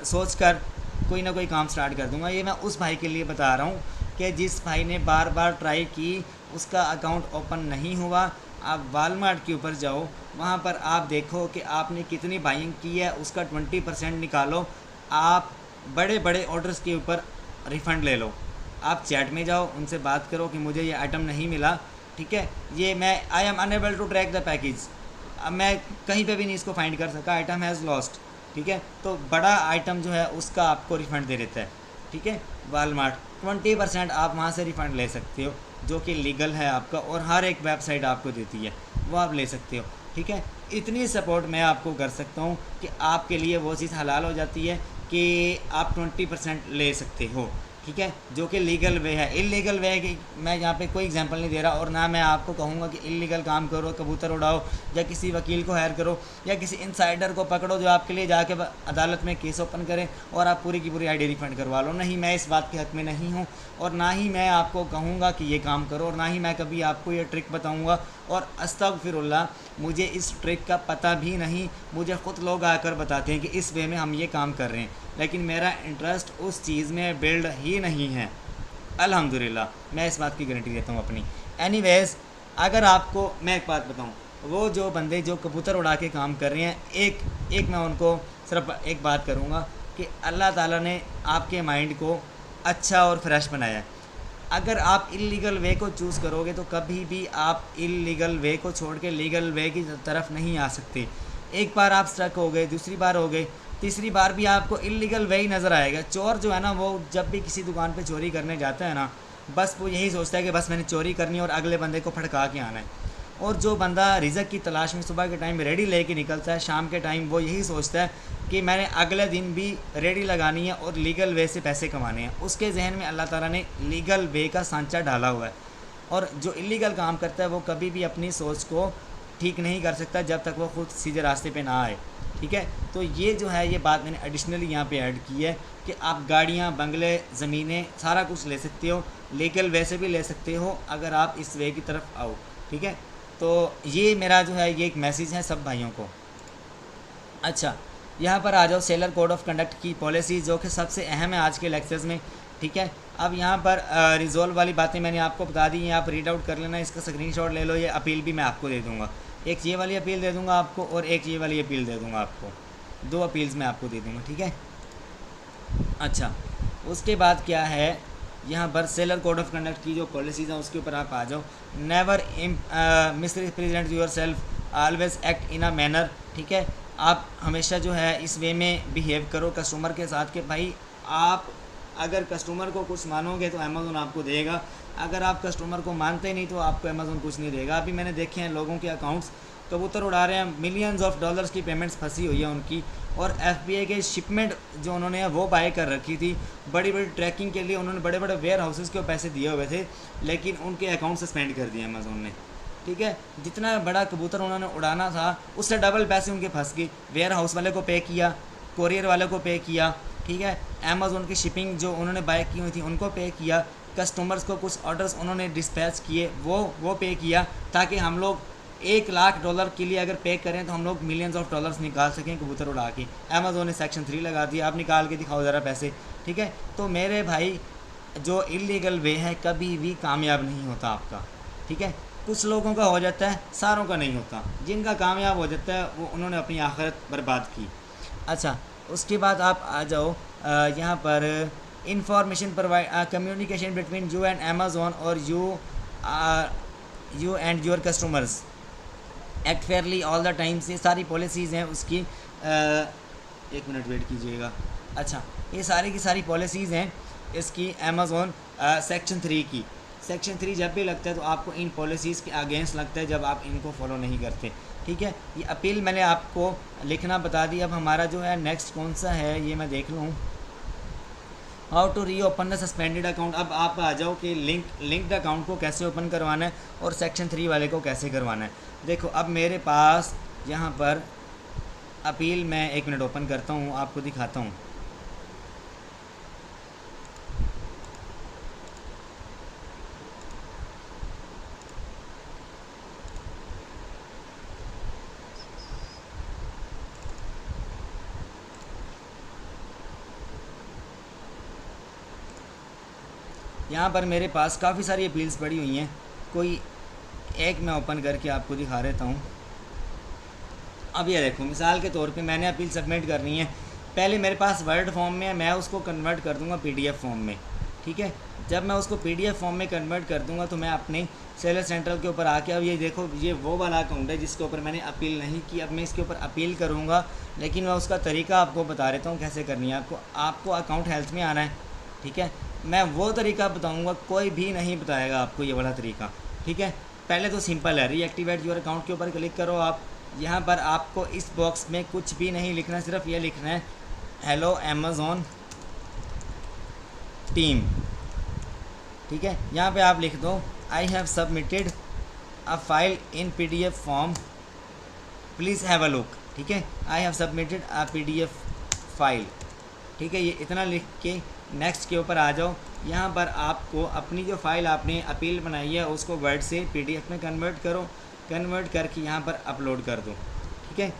सोच कर कोई ना कोई काम स्टार्ट कर दूँगा। ये मैं उस भाई के लिए बता रहा हूँ कि जिस भाई ने बार बार ट्राई की, उसका अकाउंट ओपन नहीं हुआ। आप वालमार्ट के ऊपर जाओ, वहाँ पर आप देखो कि आपने कितनी बाइंग की है, उसका 20% निकालो। आप बड़े बड़े ऑर्डर्स के ऊपर रिफ़ंड ले लो। आप चैट में जाओ, उनसे बात करो कि मुझे ये आइटम नहीं मिला, ठीक है। ये मैं I am unable to track the package, अब मैं कहीं पे भी नहीं इसको फाइंड कर सका, आइटम हैज़ लॉस्ट, ठीक है। तो बड़ा आइटम जो है उसका आपको रिफ़ंड दे देता है, ठीक है। वालमार्ट 20% आप वहाँ से रिफ़ंड ले सकते हो, जो कि लीगल है आपका, और हर एक वेबसाइट आपको देती है, वो आप ले सकते हो, ठीक है। इतनी सपोर्ट मैं आपको कर सकता हूँ कि आपके लिए वो चीज़ हलाल हो जाती है कि आप 20% ले सकते हो, ठीक है, जो कि लीगल वे है। इलीगल वे है कि मैं यहाँ पे कोई एग्जांपल नहीं दे रहा, और ना मैं आपको कहूँगा कि इलीगल काम करो, कबूतर उड़ाओ, या किसी वकील को हायर करो, या किसी इनसाइडर को पकड़ो जो आपके लिए जाके अदालत में केस ओपन करे और आप पूरी की पूरी आईडी रिफंड करवा लो। नहीं, मैं इस बात के हक़ में नहीं हूँ, और ना ही मैं आपको कहूँगा कि ये काम करो, और ना ही मैं कभी आपको ये ट्रिक बताऊँगा। और अस्तगफिरुल्लाह, मुझे इस ट्रिक का पता भी नहीं, मुझे ख़ुद लोग आकर बताते हैं कि इस वे में हम ये काम कर रहे हैं, लेकिन मेरा इंटरेस्ट उस चीज़ में बिल्ड ही नहीं है। अल्हम्दुलिल्लाह, मैं इस बात की गारंटी देता हूँ अपनी। एनीवेज़, अगर आपको मैं एक बात बताऊँ, वो जो बंदे जो कबूतर उड़ा के काम कर रहे हैं, एक मैं उनको सिर्फ एक बात करूँगा कि अल्लाह ताला ने आपके माइंड को अच्छा और फ्रेश बनाया है। अगर आप इलीगल वे को चूज़ करोगे तो कभी भी आप इलीगल वे को छोड़ के लीगल वे की तरफ नहीं आ सकते। एक बार आप स्ट्रक हो गए, दूसरी बार हो गए, तीसरी बार भी आपको इलीगल वे ही नज़र आएगा। चोर जो है ना, वो जब भी किसी दुकान पे चोरी करने जाता है ना, बस वो यही सोचता है कि बस मैंने चोरी करनी है और अगले बंदे को फटका के आना है। और जो बंदा रिज़्क़ की तलाश में सुबह के टाइम रेडी लेके निकलता है, शाम के टाइम वो यही सोचता है कि मैंने अगले दिन भी रेडी लगानी है और लीगल वे से पैसे कमाने हैं। उसके जहन में अल्लाह ताला ने लीगल वे का सांचा डाला हुआ है, और जो इलीगल काम करता है वो कभी भी अपनी सोच को ठीक नहीं कर सकता जब तक वो खुद सीधे रास्ते पे ना आए। ठीक है, तो ये जो है, ये बात मैंने एडिशनली यहाँ पे ऐड की है कि आप गाड़ियाँ, बंगले, ज़मीनें, सारा कुछ ले सकते हो, लीगल वे से भी ले सकते हो अगर आप इस वे की तरफ आओ। ठीक है, तो ये मेरा जो है, ये एक मैसेज है सब भाइयों को। अच्छा, यहाँ पर आ जाओ, सेलर कोड ऑफ कंडक्ट की पॉलिसी, जो कि सबसे अहम है आज के लेक्चर्स में। ठीक है, अब यहाँ पर रिजॉल्व वाली बातें मैंने आपको बता दी हैं, आप रीड आउट कर लेना, इसका स्क्रीनशॉट ले लो। ये अपील भी मैं आपको दे दूँगा, एक ये वाली अपील दे दूँगा आपको, और एक ये वाली अपील दे दूँगा आपको, 2 अपील्स मैं आपको दे दूँगा। ठीक है, अच्छा, उसके बाद क्या है, यहाँ पर सेलर कोड ऑफ कंडक्ट की जो पॉलिसीज़ हैं उसके ऊपर आप आ जाओ। Never misrepresent yourself, always act in a manner. ठीक है, आप हमेशा जो है इस वे में बिहेव करो कस्टमर के साथ कि भाई आप अगर कस्टमर को कुछ मानोगे तो अमेज़ोन आपको देगा, अगर आप कस्टमर को मानते नहीं तो आपको अमेज़ोन कुछ नहीं देगा। अभी मैंने देखे हैं लोगों के अकाउंट्स कबूतर उड़ा रहे हैं, मिलियंस ऑफ डॉलर्स की पेमेंट्स फंसी हुई है उनकी, और एफबीआई के शिपमेंट जो उन्होंने वो बाय कर रखी थी बड़ी बड़ी ट्रैकिंग के लिए, उन्होंने बड़े बड़े वेयर हाउसेस को पैसे दिए हुए थे, लेकिन उनके अकाउंट सस्पेंड कर दिए अमेज़ोन ने। ठीक है, जितना बड़ा कबूतर उन्होंने उड़ाना था उससे डबल पैसे उनके फंस गए। वेयर हाउस वाले को पे किया, कोरियर वाले को पे किया, ठीक है, अमेज़ोन की शिपिंग जो उन्होंने बाय की हुई थी उनको पे किया, कस्टमर्स को कुछ ऑर्डर्स उन्होंने डिस्पैच किए वो पे किया, ताकि हम लोग $1,00,000 के लिए अगर पे करें तो हम लोग मिलियंस ऑफ डॉलर्स निकाल सकें कबूतर उड़ा के। अमेज़ोन ने सेक्शन 3 लगा दिया, आप निकाल के दिखाओ ज़रा पैसे। ठीक है, तो मेरे भाई जो इलीगल वे है कभी भी कामयाब नहीं होता आपका। ठीक है, कुछ लोगों का हो जाता है, सारों का नहीं होता। जिनका कामयाब हो जाता है वो उन्होंने अपनी आखिरत बर्बाद की। अच्छा, उसके बाद आप आ जाओ यहाँ पर information provide communication between you and Amazon और you and your customers act fairly all the times. ये सारी पॉलिसीज़ हैं उसकी, एक मिनट वेट कीजिएगा। अच्छा, ये सारी की सारी पॉलिसीज़ हैं इसकी अमेज़ोन सेक्शन 3 की। सेक्शन 3 जब भी लगता है तो आपको इन पॉलिसीज़ के अगेंस्ट लगता है जब आप इनको फॉलो नहीं करते। ठीक है, ये अपील मैंने आपको लिखना बता दी। अब हमारा जो है नेक्स्ट कौन सा है ये मैं देख लूँ। How to reopen the suspended account. अब आप आ जाओ कि लिंक्ड अकाउंट को कैसे ओपन करवाना है और सेक्शन 3 वाले को कैसे करवाना है। देखो, अब मेरे पास यहाँ पर अपील, मैं 1 मिनट ओपन करता हूँ, आपको दिखाता हूँ। यहाँ पर मेरे पास काफ़ी सारी अपील्स पड़ी हुई हैं, कोई एक मैं ओपन करके आपको दिखा देता हूँ। अब ये देखो, मिसाल के तौर पे मैंने अपील सबमिट करनी है, पहले मेरे पास वर्ड फॉर्म में है, मैं उसको कन्वर्ट कर दूँगा पीडीएफ फॉर्म में। ठीक है, जब मैं उसको पीडीएफ फॉर्म में कन्वर्ट कर दूँगा तो मैं अपने सेलर सेंट्रल के ऊपर आके, अब ये देखो, ये वो वाला अकाउंट है जिसके ऊपर मैंने अपील नहीं की। अब मैं इसके ऊपर अपील करूँगा, लेकिन मैं उसका तरीका आपको बता देता हूँ कैसे करनी है। आपको अकाउंट हेल्थ में आना है। ठीक है, मैं वो तरीका बताऊँगा, कोई भी नहीं बताएगा आपको ये वाला तरीका। ठीक है, पहले तो सिंपल है, रीएक्टिवेट योर अकाउंट के ऊपर क्लिक करो आप। यहाँ पर आपको इस बॉक्स में कुछ भी नहीं लिखना, सिर्फ ये लिखना है हेलो अमेज़ोन, टीम, ठीक है। यहाँ पे आप लिख दो I have submitted a file in PDF form, please have a look, ठीक है। I have submitted a PDF file, ठीक है। ये इतना लिख के नेक्स्ट के ऊपर आ जाओ। यहाँ पर आपको अपनी जो फाइल आपने अपील बनाई है उसको वर्ड से PDF में कन्वर्ट करो, कन्वर्ट करके यहाँ पर अपलोड कर दो, ठीक है।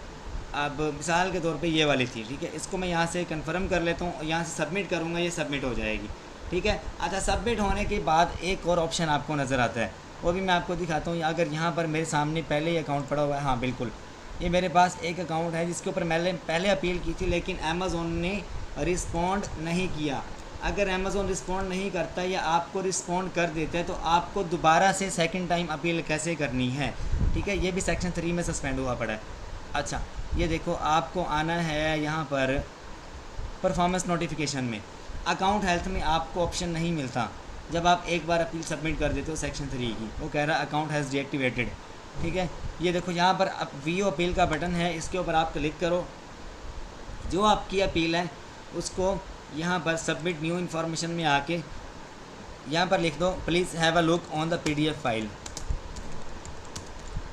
अब मिसाल के तौर पे ये वाली थी, ठीक है, इसको मैं यहाँ से कंफर्म कर लेता हूँ और यहाँ से सबमिट करूँगा, ये सबमिट हो जाएगी, ठीक है। अच्छा, सबमिट होने के बाद एक और ऑप्शन आपको नज़र आता है, वो भी मैं आपको दिखाता हूँ। अगर यहाँ पर मेरे सामने पहले ही अकाउंट पड़ा हुआ है, हाँ बिल्कुल, ये मेरे पास एक अकाउंट है जिसके ऊपर मैंने पहले अपील की थी, लेकिन अमेज़ोन ने रिस्पॉन्ड नहीं किया। अगर अमेज़ोन रिस्पॉन्ड नहीं करता या आपको रिस्पॉन्ड कर देता है तो आपको दोबारा से सेकंड टाइम अपील कैसे करनी है, ठीक है। ये भी सेक्शन 3 में सस्पेंड हुआ पड़ा है। अच्छा, ये देखो, आपको आना है यहाँ पर परफॉर्मेंस नोटिफिकेशन में, अकाउंट हेल्थ में आपको ऑप्शन नहीं मिलता जब आप एक बार अपील सबमिट कर देते हो सेक्शन 3 की। वो कह रहा है अकाउंट हैज़ डीएक्टिवेटेड, ठीक है। ये देखो, यहाँ पर वीओ अपील का बटन है, इसके ऊपर आप क्लिक करो, जो आपकी अपील है उसको यहाँ पर सबमिट न्यू इन्फॉर्मेशन में आके यहाँ पर लिख दो please have a look on the PDF file,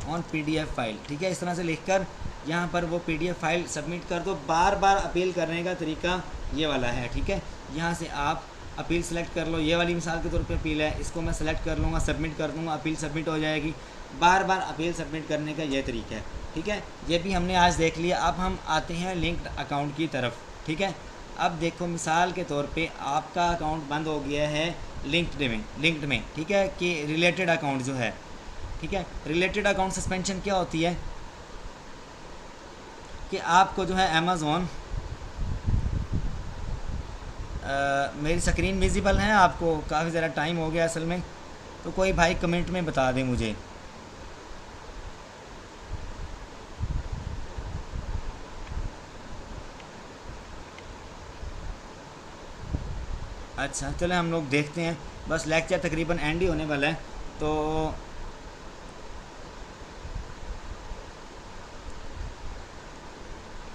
on PDF file, ठीक है। इस तरह से लिखकर यहाँ पर वो PDF फाइल सबमिट कर दो। बार बार अपील करने का तरीका ये वाला है, ठीक है। यहाँ से आप अपील सेलेक्ट कर लो, ये वाली मिसाल के तौर पे अपील है, इसको मैं सेलेक्ट कर लूँगा, सबमिट कर दूँगा, अपील सबमिट हो जाएगी। बार बार अपील सबमिट करने का ये तरीका है, ठीक है। ये भी हमने आज देख लिया। अब हम आते हैं लिंक्ड अकाउंट की तरफ, ठीक है। अब देखो, मिसाल के तौर पे आपका अकाउंट बंद हो गया है लिंक्ड में, ठीक है, कि रिलेटेड अकाउंट जो है, ठीक है। रिलेटेड अकाउंट सस्पेंशन क्या होती है कि आपको जो है अमेज़ॉन, मेरी स्क्रीन विजिबल है आपको, काफ़ी ज़्यादा टाइम हो गया असल में, तो कोई भाई कमेंट में बता दें मुझे। अच्छा, चले हम लोग देखते हैं, बस लेक्चर तकरीबन एंड ही होने वाला है। तो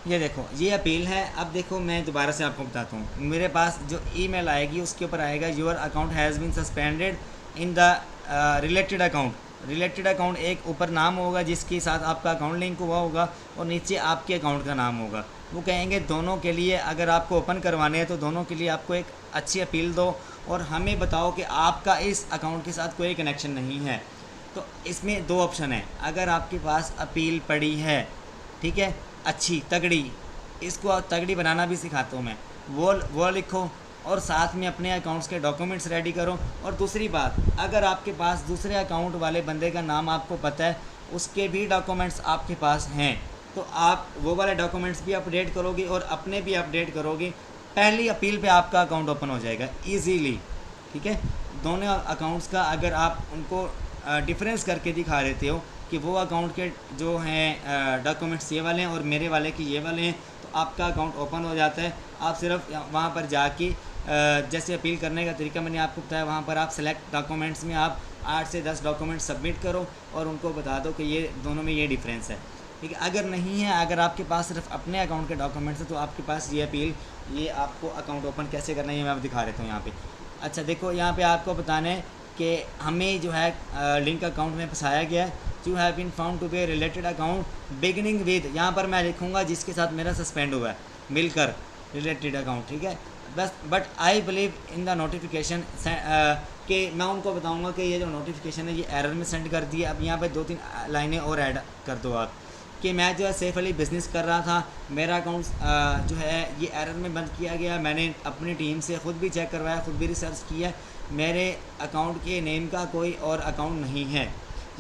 ये देखो, ये अपील है। अब देखो, मैं दोबारा से आपको बताता हूँ, मेरे पास जो ईमेल आएगी उसके ऊपर आएगा your account has been suspended in the related account. Related account एक ऊपर नाम होगा जिसके साथ आपका अकाउंट लिंक हुआ होगा और नीचे आपके अकाउंट का नाम होगा। वो कहेंगे दोनों के लिए अगर आपको ओपन करवाने हैं तो दोनों के लिए आपको एक अच्छी अपील दो और हमें बताओ कि आपका इस अकाउंट के साथ कोई कनेक्शन नहीं है। तो इसमें दो ऑप्शन है, अगर आपके पास अपील पड़ी है, ठीक है, अच्छी तगड़ी, इसको तगड़ी बनाना भी सिखाता हूँ मैं, वो लिखो और साथ में अपने अकाउंट्स के डॉक्यूमेंट्स रेडी करो। और दूसरी बात, अगर आपके पास दूसरे अकाउंट वाले बंदे का नाम आपको पता है, उसके भी डॉक्यूमेंट्स आपके पास हैं, तो आप वो वाले डॉक्यूमेंट्स भी अपडेट करोगे और अपने भी अपडेट करोगे, पहली अपील पे आपका अकाउंट ओपन हो जाएगा ईजीली, ठीक है। दोनों अकाउंट्स का अगर आप उनको डिफरेंस करके दिखा देते हो कि वो अकाउंट के जो हैं डॉक्यूमेंट्स ये वाले हैं और मेरे वाले के ये वाले हैं, तो आपका अकाउंट ओपन हो जाता है। आप सिर्फ वहाँ पर जाके जैसे अपील करने का तरीका मैंने आपको बताया, वहाँ पर आप सेलेक्ट डॉक्यूमेंट्स में आप 8 से 10 डॉक्यूमेंट्स सबमिट करो और उनको बता दो कि ये दोनों में ये डिफरेंस है, ठीक है। अगर नहीं है, अगर आपके पास सिर्फ अपने अकाउंट के डॉक्यूमेंट्स हैं, तो आपके पास ये अपील, ये आपको अकाउंट ओपन कैसे करना है ये मैं आपको दिखा देता हूँ यहाँ पे। अच्छा देखो, यहाँ पे आपको बताना है कि हमें जो है लिंक अकाउंट में फंसाया गया है। You have been found to be related account beginning with, यहाँ पर मैं लिखूँगा जिसके साथ मेरा सस्पेंड हुआ है मिलकर रिलेटेड अकाउंट, ठीक है। बस but I believe in the notification कि मैं उनको बताऊँगा कि ये जो नोटिफिकेशन है ये एरर में सेंड कर दिया। अब यहाँ पे 2-3 लाइनें और ऐड कर दो आप कि मैं जो है सेफ अली बिज़नेस कर रहा था, मेरा अकाउंट जो है ये एरर में बंद किया गया। मैंने अपनी टीम से ख़ुद भी चेक करवाया, ख़ुद भी रिसर्च किया, मेरे अकाउंट के नेम का कोई और अकाउंट नहीं है,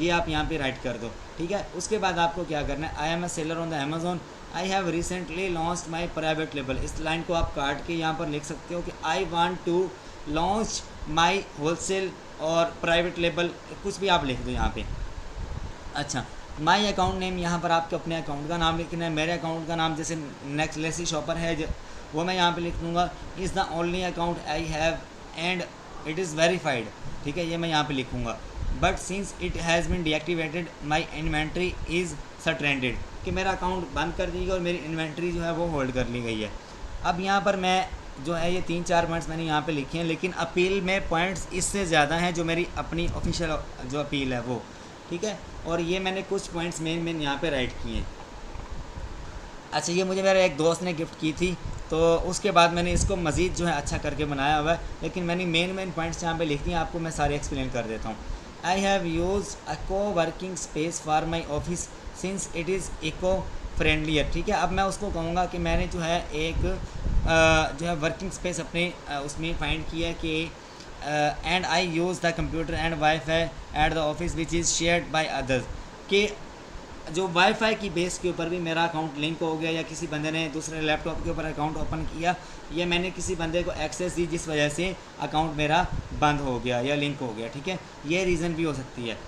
ये आप यहाँ पे राइट कर दो, ठीक है। उसके बाद आपको क्या करना है, I am a seller on the Amazon, I have recently launched my private label. इस लाइन को आप काट के यहाँ पर लिख सकते हो कि I want to launch my wholesale और प्राइवेट लेबल, कुछ भी आप लिख दो यहाँ पे। अच्छा, माई अकाउंट नेम, यहाँ पर आपको अपने अकाउंट का नाम लिखना है। मेरे अकाउंट का नाम जैसे नेक्स्ट लेसी शॉपर है वो मैं यहाँ पे लिख दूँगा, is the only account I have and it is verified, ठीक है, ये मैं यहाँ पे लिखूँगा। But since it has been deactivated my inventory is suspended, कि मेरा अकाउंट बंद कर दी गई और मेरी इन्वेंट्री जो है वो होल्ड कर ली गई है। अब यहाँ पर मैं जो है ये 3-4 पॉइंट्स मैंने यहाँ पे लिखे हैं, लेकिन अपील में पॉइंट्स इससे ज़्यादा हैं जो मेरी अपनी ऑफिशियल जो अपील है वो, ठीक है। और ये मैंने कुछ पॉइंट्स मेन यहाँ पे राइट किए हैं। अच्छा, ये मुझे मेरे एक दोस्त ने गिफ्ट की थी, तो उसके बाद मैंने इसको मज़ीद जो है अच्छा करके बनाया हुआ है, लेकिन मैंने मेन पॉइंट्स यहाँ पे लिख दिए, आपको मैं सारे एक्सप्लेन कर देता हूँ। I have use a co working space for my office since it is eco friendlier, ठीक है। अब मैं उसको कहूँगा कि मैंने जो है एक जो है वर्किंग स्पेस अपने उसमें फाइंड किया है कि and I use the computer and wifi at the office which is shared by others, कि जो वाईफाई की बेस के ऊपर भी मेरा अकाउंट लिंक हो गया, या किसी बंदे ने दूसरे लैपटॉप के ऊपर अकाउंट ओपन किया, या मैंने किसी बंदे को एक्सेस दी जिस वजह से अकाउंट मेरा बंद हो गया या लिंक हो गया, ठीक है। ये रीज़न भी हो सकती है।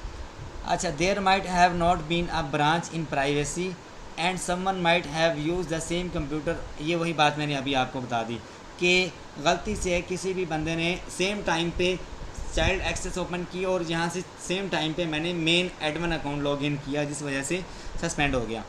अच्छा, there might have not been a branch in privacy and someone might have use the same computer, ये वही बात मैंने अभी आपको बता दी कि गलती से किसी भी बंदे ने सेम टाइम पे चाइल्ड एक्सेस ओपन की और यहाँ से सेम टाइम पे मैंने मेन एडमिन अकाउंट लॉगिन किया, जिस वजह से सस्पेंड हो गया।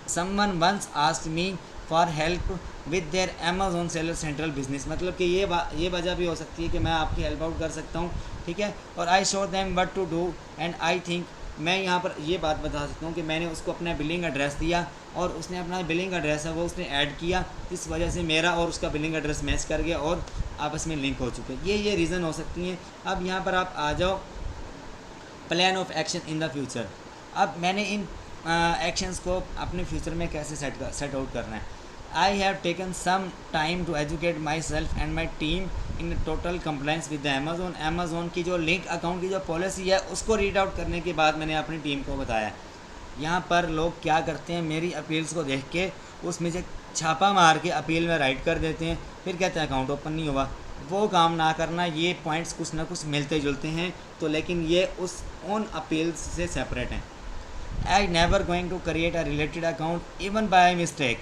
Someone once asked me for help with their Amazon seller central business, मतलब कि ये वजह भी हो सकती है कि मैं आपकी हेल्प आउट कर सकता हूँ, ठीक है। और I show them what to do and I think, मैं यहाँ पर ये बात बता सकता हूँ कि मैंने उसको अपना बिलिंग एड्रेस दिया और उसने अपना बिलिंग एड्रेस है वो उसने ऐड किया, इस वजह से मेरा और उसका बिलिंग एड्रेस मैच कर गया और आपस में लिंक हो चुके। ये रीज़न हो सकती हैं। अब यहाँ पर आप आ जाओ plan of action in the future. अब मैंने इन एक्शंस को अपने फ्यूचर में कैसे सेट आउट करना है। I have taken some time to educate myself and my team in total compliance with the Amazon. Amazon की जो लिंक अकाउंट की जो पॉलिसी है उसको रीड आउट करने के बाद मैंने अपनी टीम को बताया। यहाँ पर लोग क्या करते हैं, मेरी अपील्स को देख के उसमें से छापा मार के अपील में राइट कर देते हैं, फिर कहते हैं अकाउंट ओपन नहीं हुआ। वो काम ना करना, ये पॉइंट्स कुछ ना कुछ मिलते जुलते हैं, तो लेकिन ये उन अपील्स से सेपरेट हैं। I never going to create a related account even by mistake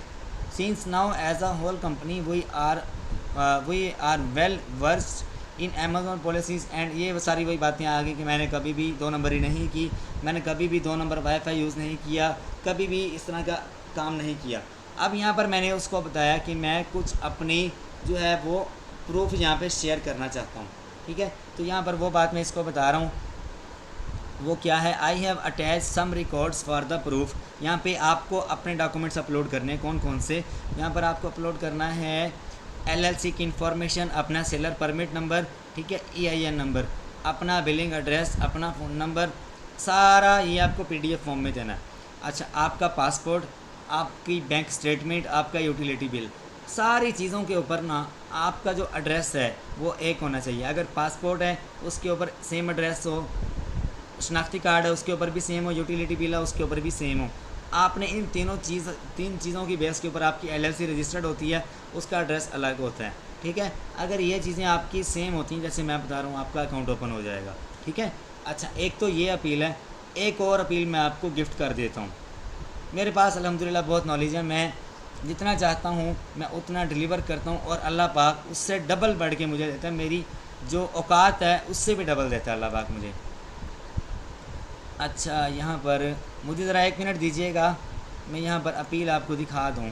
since now as a whole company we are well versed in Amazon policies and ये सारी वही बातें आ गई कि मैंने कभी भी 2 नंबरी नहीं की, मैंने कभी भी 2 नंबर वाईफाई यूज़ नहीं किया, कभी भी इस तरह का काम नहीं किया। अब यहाँ पर मैंने उसको बताया कि मैं कुछ अपनी जो है वो प्रूफ यहाँ पे शेयर करना चाहता हूँ, ठीक है। तो यहाँ पर वो बात मैं इसको बता रहा हूँ, वो क्या है, I have attach some records for the proof. यहाँ पे आपको अपने डॉक्यूमेंट्स अपलोड करने हैं, कौन कौन से, यहाँ पर आपको अपलोड करना है LLC की इंफॉर्मेशन, अपना सेलर परमिट नंबर, ठीक है, EIN नंबर, अपना बिलिंग एड्रेस, अपना फ़ोन नंबर, सारा ये आपको PDF फॉर्म में देना है। अच्छा, आपका पासपोर्ट, आपकी बैंक स्टेटमेंट, आपका यूटिलिटी बिल, सारी चीज़ों के ऊपर ना आपका जो एड्रेस है वो एक होना चाहिए। अगर पासपोर्ट है उसके ऊपर सेम एड्रेस हो, शनाख्ती कार्ड है उसके ऊपर भी सेम हो, यूटिलिटी बिल है उसके ऊपर भी सेम हो। आपने इन तीन चीज़ों की बेस के ऊपर आपकी LLC रजिस्टर्ड होती है, उसका एड्रेस अलग होता है, ठीक है। अगर ये चीज़ें आपकी सेम होती हैं जैसे मैं बता रहा हूँ, आपका अकाउंट ओपन हो जाएगा, ठीक है। अच्छा, एक तो ये अपील है, एक और अपील मैं आपको गिफ्ट कर देता हूँ। मेरे पास अल्हम्दुलिल्लाह बहुत नॉलेज है, मैं जितना चाहता हूँ मैं उतना डिलीवर करता हूँ और अल्लाह पाक उससे डबल बढ़ के मुझे देता है, मेरी जो औकात है उससे भी डबल देता है अल्लाह पाक मुझे। अच्छा, यहाँ पर मुझे ज़रा 1 मिनट दीजिएगा, मैं यहाँ पर अपील आपको दिखा दूँ।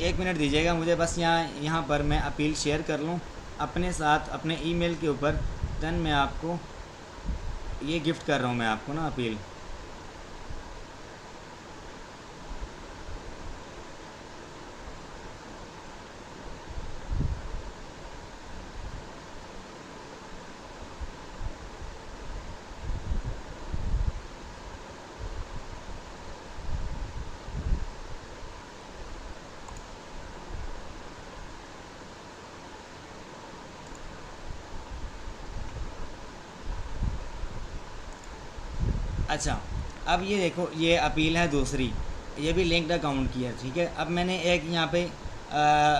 एक मिनट दीजिएगा मुझे, बस यहाँ पर मैं अपील शेयर कर लूँ अपने साथ अपने ईमेल के ऊपर, देन मैं आपको ये गिफ्ट कर रहा हूँ मैं आपको ना अपील। अच्छा, अब ये देखो, ये अपील है दूसरी, ये भी लिंक्ड अकाउंट की है, ठीक है। अब मैंने एक यहाँ पे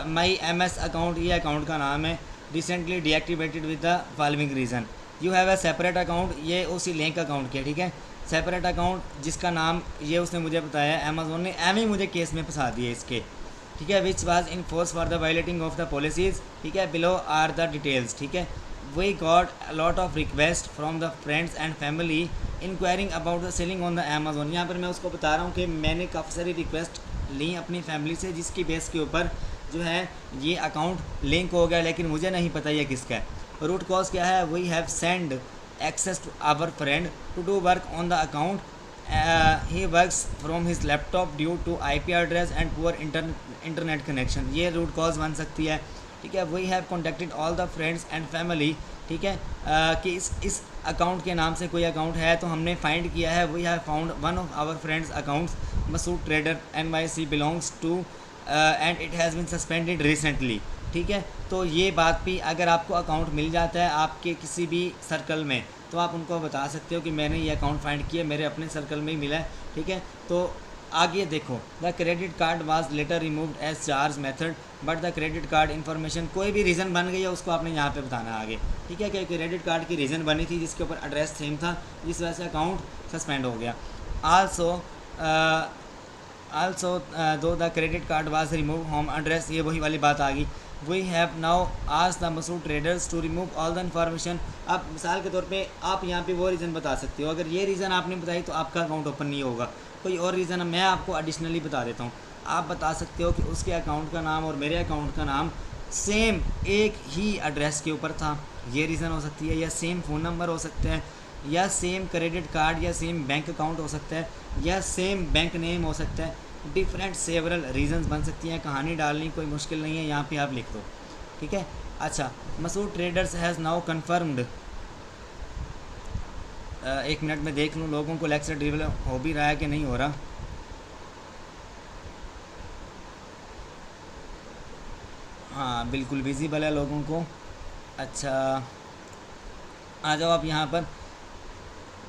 माई MS अकाउंट, ये अकाउंट का नाम है, recently deactivated with the following reason, you have a separate account, ये उसी लिंक अकाउंट की है, ठीक है। सेपरेट अकाउंट जिसका नाम ये उसने मुझे बताया, अमेज़ॉन ने एम ही मुझे केस में फंसा दिए इसके, ठीक है। Which was in force for the violating of the policies, ठीक है। बिलो आर द डिटेल्स, ठीक है। We got a lot of request from the friends and family inquiring about the selling on the Amazon. यहाँ पर मैं उसको बता रहा हूँ कि मैंने काफ़ी सारी रिक्वेस्ट ली अपनी फैमिली से, जिसकी बेस के ऊपर जो है ये अकाउंट लिंक हो गया, लेकिन मुझे नहीं पता ये किसका है। रूट कॉज क्या है? We have send access to our friend to do work on the account, he works from his laptop due to IP address and poor internet connection. ये रूट कॉज बन सकती है, ठीक है। We have contacted all the friends and family, ठीक है, कि इस अकाउंट के नाम से कोई अकाउंट है तो हमने फाइंड किया है। We have found one of our friends accounts Masood trader NYC belongs to and it has been suspended recently, ठीक है। तो ये बात भी, अगर आपको अकाउंट मिल जाता है आपके किसी भी सर्कल में, तो आप उनको बता सकते हो कि मैंने ये अकाउंट फाइंड किया, मेरे अपने सर्कल में ही मिला है, ठीक है। तो आगे देखो, the credit card was later removed as charge method but the credit card information, कोई भी रीज़न बन गई है उसको आपने यहाँ पे बताना है आगे, ठीक है। कि क्रेडिट कार्ड की रीज़न बनी थी जिसके ऊपर एड्रेस सेम था, जिस वजह से अकाउंट सस्पेंड हो गया। Also though the credit card was remove home address, ये वही वाली बात आ गई। We have now asked the Masood traders to remove all the information. अब मिसाल के तौर पे आप यहाँ पे वो रीज़न बता सकते हो, अगर ये रीज़न आपने बताई तो आपका अकाउंट ओपन नहीं होगा। कोई और रीज़न मैं आपको एडिशनली बता देता हूँ। आप बता सकते हो कि उसके अकाउंट का नाम और मेरे अकाउंट का नाम सेम एक ही एड्रेस के ऊपर था, ये रीज़न हो सकती है, या सेम फ़ोन नंबर हो सकता है, या सेम क्रेडिट कार्ड या सेम बैंक अकाउंट हो सकता है, या सेम बैंक नेम हो सकता है। डिफरेंट सेवरल रीजंस बन सकती हैं। कहानी डालनी कोई मुश्किल नहीं है, यहाँ पे आप लिख दो, ठीक है। अच्छा, Masood traders has now confirmed, एक मिनट में देख लूँ लोगों को लेक्चर डिलीवर हो भी रहा है कि नहीं हो रहा। हाँ बिल्कुल विजिबल है लोगों को। अच्छा आ जाओ आप यहाँ पर।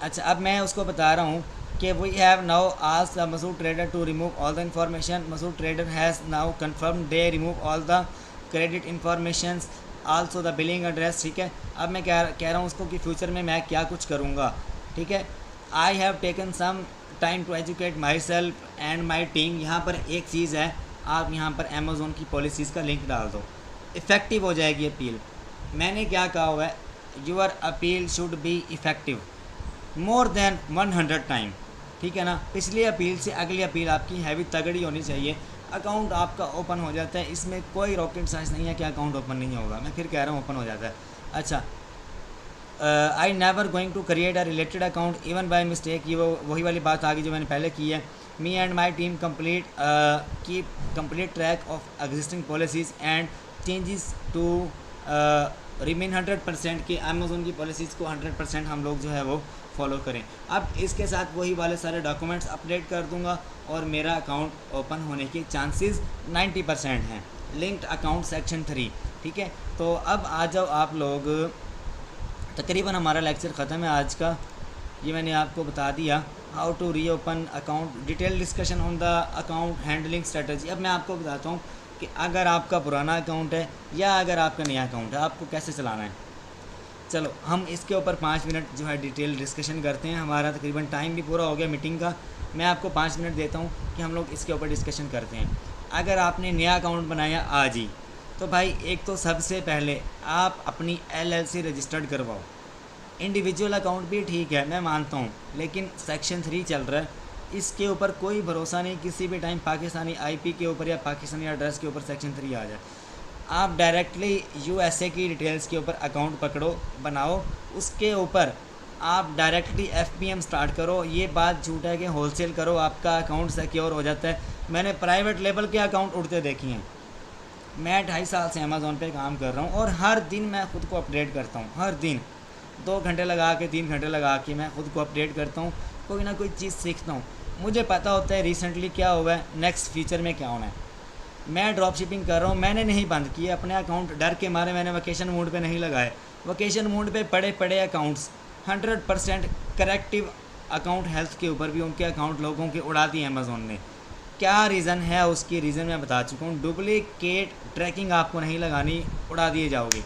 अच्छा अब मैं उसको बता रहा हूँ कि we have now asked the Masood trader to remove all the information. Masood trader has now confirm they remove all the credit information also the billing address, ठीक है। अब मैं कह रहा हूँ उसको कि फ्यूचर में मैं क्या कुछ करूँगा, ठीक है। I have taken some time to educate myself and my team. यहाँ पर एक चीज़ है, आप यहाँ पर अमेज़ोन की पॉलिसीज़ का लिंक डाल दो, इफ़ेक्टिव हो जाएगी अपील। मैंने क्या कहा हुआ है, your appeal should be effective more than 100 time, ठीक है ना। पिछली अपील से अगली अपील आपकी हैवी तगड़ी होनी चाहिए, अकाउंट आपका ओपन हो जाता है। इसमें कोई रॉकेट साइंस नहीं है कि अकाउंट ओपन नहीं होगा, मैं फिर कह रहा हूँ ओपन हो जाता है। अच्छा, I never going to create a related account even by mistake, ये वही वाली बात आ गई जो मैंने पहले की है। Me and my team keep complete track of existing policies and changes to remain 100% कि अमेज़ोन की पॉलिसीज़ को 100% हम लोग जो है वो फॉलो करें। अब इसके साथ वही वाले सारे डॉक्यूमेंट्स अपडेट कर दूंगा और मेरा अकाउंट ओपन होने के चांसेस 90% हैं। लिंक्ड अकाउंट सेक्शन 3, ठीक है। तो अब आ जाओ आप लोग, तकरीबन हमारा लेक्चर ख़त्म है आज का। ये मैंने आपको बता दिया how to reopen account, detail discussion on the account handling strategy. अब मैं आपको बताता हूँ कि अगर आपका पुराना अकाउंट है या अगर आपका नया अकाउंट है, आपको कैसे चलाना है। चलो हम इसके ऊपर 5 मिनट जो है डिटेल डिस्कशन करते हैं। हमारा तकरीबन टाइम भी पूरा हो गया मीटिंग का, मैं आपको 5 मिनट देता हूँ कि हम लोग इसके ऊपर डिस्कशन करते हैं। अगर आपने नया अकाउंट बनाया आज ही, तो भाई एक तो सबसे पहले आप अपनी LLC रजिस्टर्ड करवाओ। इंडिविजुअल अकाउंट भी ठीक है, मैं मानता हूँ, लेकिन सेक्शन 3 चल रहा है, इसके ऊपर कोई भरोसा नहीं, किसी भी टाइम पाकिस्तानी IP के ऊपर या पाकिस्तानी एड्रेस के ऊपर सेक्शन 3 आ जाए। आप डायरेक्टली USA की डिटेल्स के ऊपर अकाउंट पकड़ो, बनाओ, उसके ऊपर आप डायरेक्टली FPM स्टार्ट करो। ये बात झूठ है कि होलसेल करो आपका अकाउंट सिक्योर हो जाता है। मैंने प्राइवेट लेवल के अकाउंट उड़ते देखे हैं। मैं 2.5 साल से अमेज़ोन पे काम कर रहा हूँ और हर दिन मैं ख़ुद को अपडेट करता हूँ। हर दिन 2 घंटे लगा के 3 घंटे लगा के मैं ख़ुद को अपडेट करता हूँ, कोई ना कोई चीज़ सीखता हूँ। मुझे पता होता है रिसेंटली क्या हुआ है, नेक्स्ट फ्यूचर में क्या होना है। मैं ड्रॉप शिपिंग कर रहा हूँ, मैंने नहीं बंद किए अपने अकाउंट, डर के मारे मैंने वकेशन मोड पे नहीं लगाए। वकेशन मोड पे पड़े अकाउंट्स 100% करेक्टिव अकाउंट हेल्थ के ऊपर भी उनके अकाउंट लोगों के उड़ा दिए अमेज़ोन ने। क्या रीज़न है उसकी रीज़न मैं बता चुका हूँ। डुप्लीकेट ट्रैकिंग आपको नहीं लगानी, उड़ा दिए जाओगे।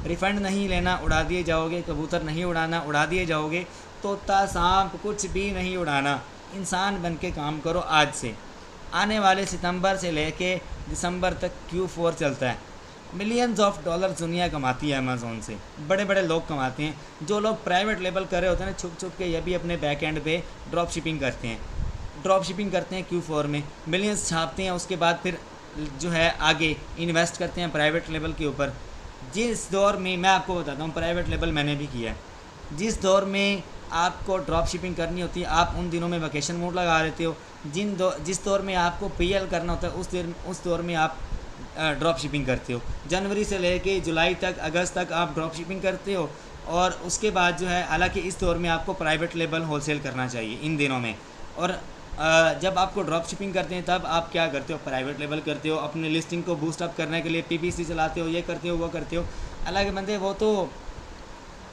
रिफ़ंड नहीं लेना, उड़ा दिए जाओगे। कबूतर नहीं उड़ाना, उड़ा दिए जाओगे। तोता सांप कुछ भी नहीं उड़ाना, इंसान बन के काम करो आज से। आने वाले सितंबर से लेके दिसंबर तक Q4 चलता है, मिलियंस ऑफ डॉलर दुनिया कमाती है अमेज़ोन से, बड़े बड़े लोग कमाते हैं। जो लोग प्राइवेट लेवल कर रहे होते हैं ना, छुप छुप के ये भी अपने बैक एंड पे ड्रॉप शिपिंग करते हैं। ड्रॉप शिपिंग करते हैं Q4 में, मिलियंस छापते हैं, उसके बाद फिर जो है आगे इन्वेस्ट करते हैं प्राइवेट लेवल के ऊपर। जिस दौर में मैं आपको बताता हूँ, प्राइवेट लेवल मैंने भी किया है। जिस दौर में आपको ड्रॉप शिपिंग करनी होती है, आप उन दिनों में वैकेशन मोड लगा लेते हो। जिस दौर में आपको PL करना होता है, उस दौर में आप ड्रॉप शिपिंग करते हो। जनवरी से लेके जुलाई तक, अगस्त तक आप ड्रॉप शिपिंग करते हो। और उसके बाद जो है, हालांकि इस दौर में आपको प्राइवेट लेवल होलसेल करना चाहिए इन दिनों में। और जब आपको ड्रॉप शिपिंग करते हैं तब आप क्या करते हो, प्राइवेट लेवल करते हो, अपने लिस्टिंग को बूस्ट अप करने के लिए PPC चलाते हो, ये करते हो वो करते हो। हालांकि बंदे वो तो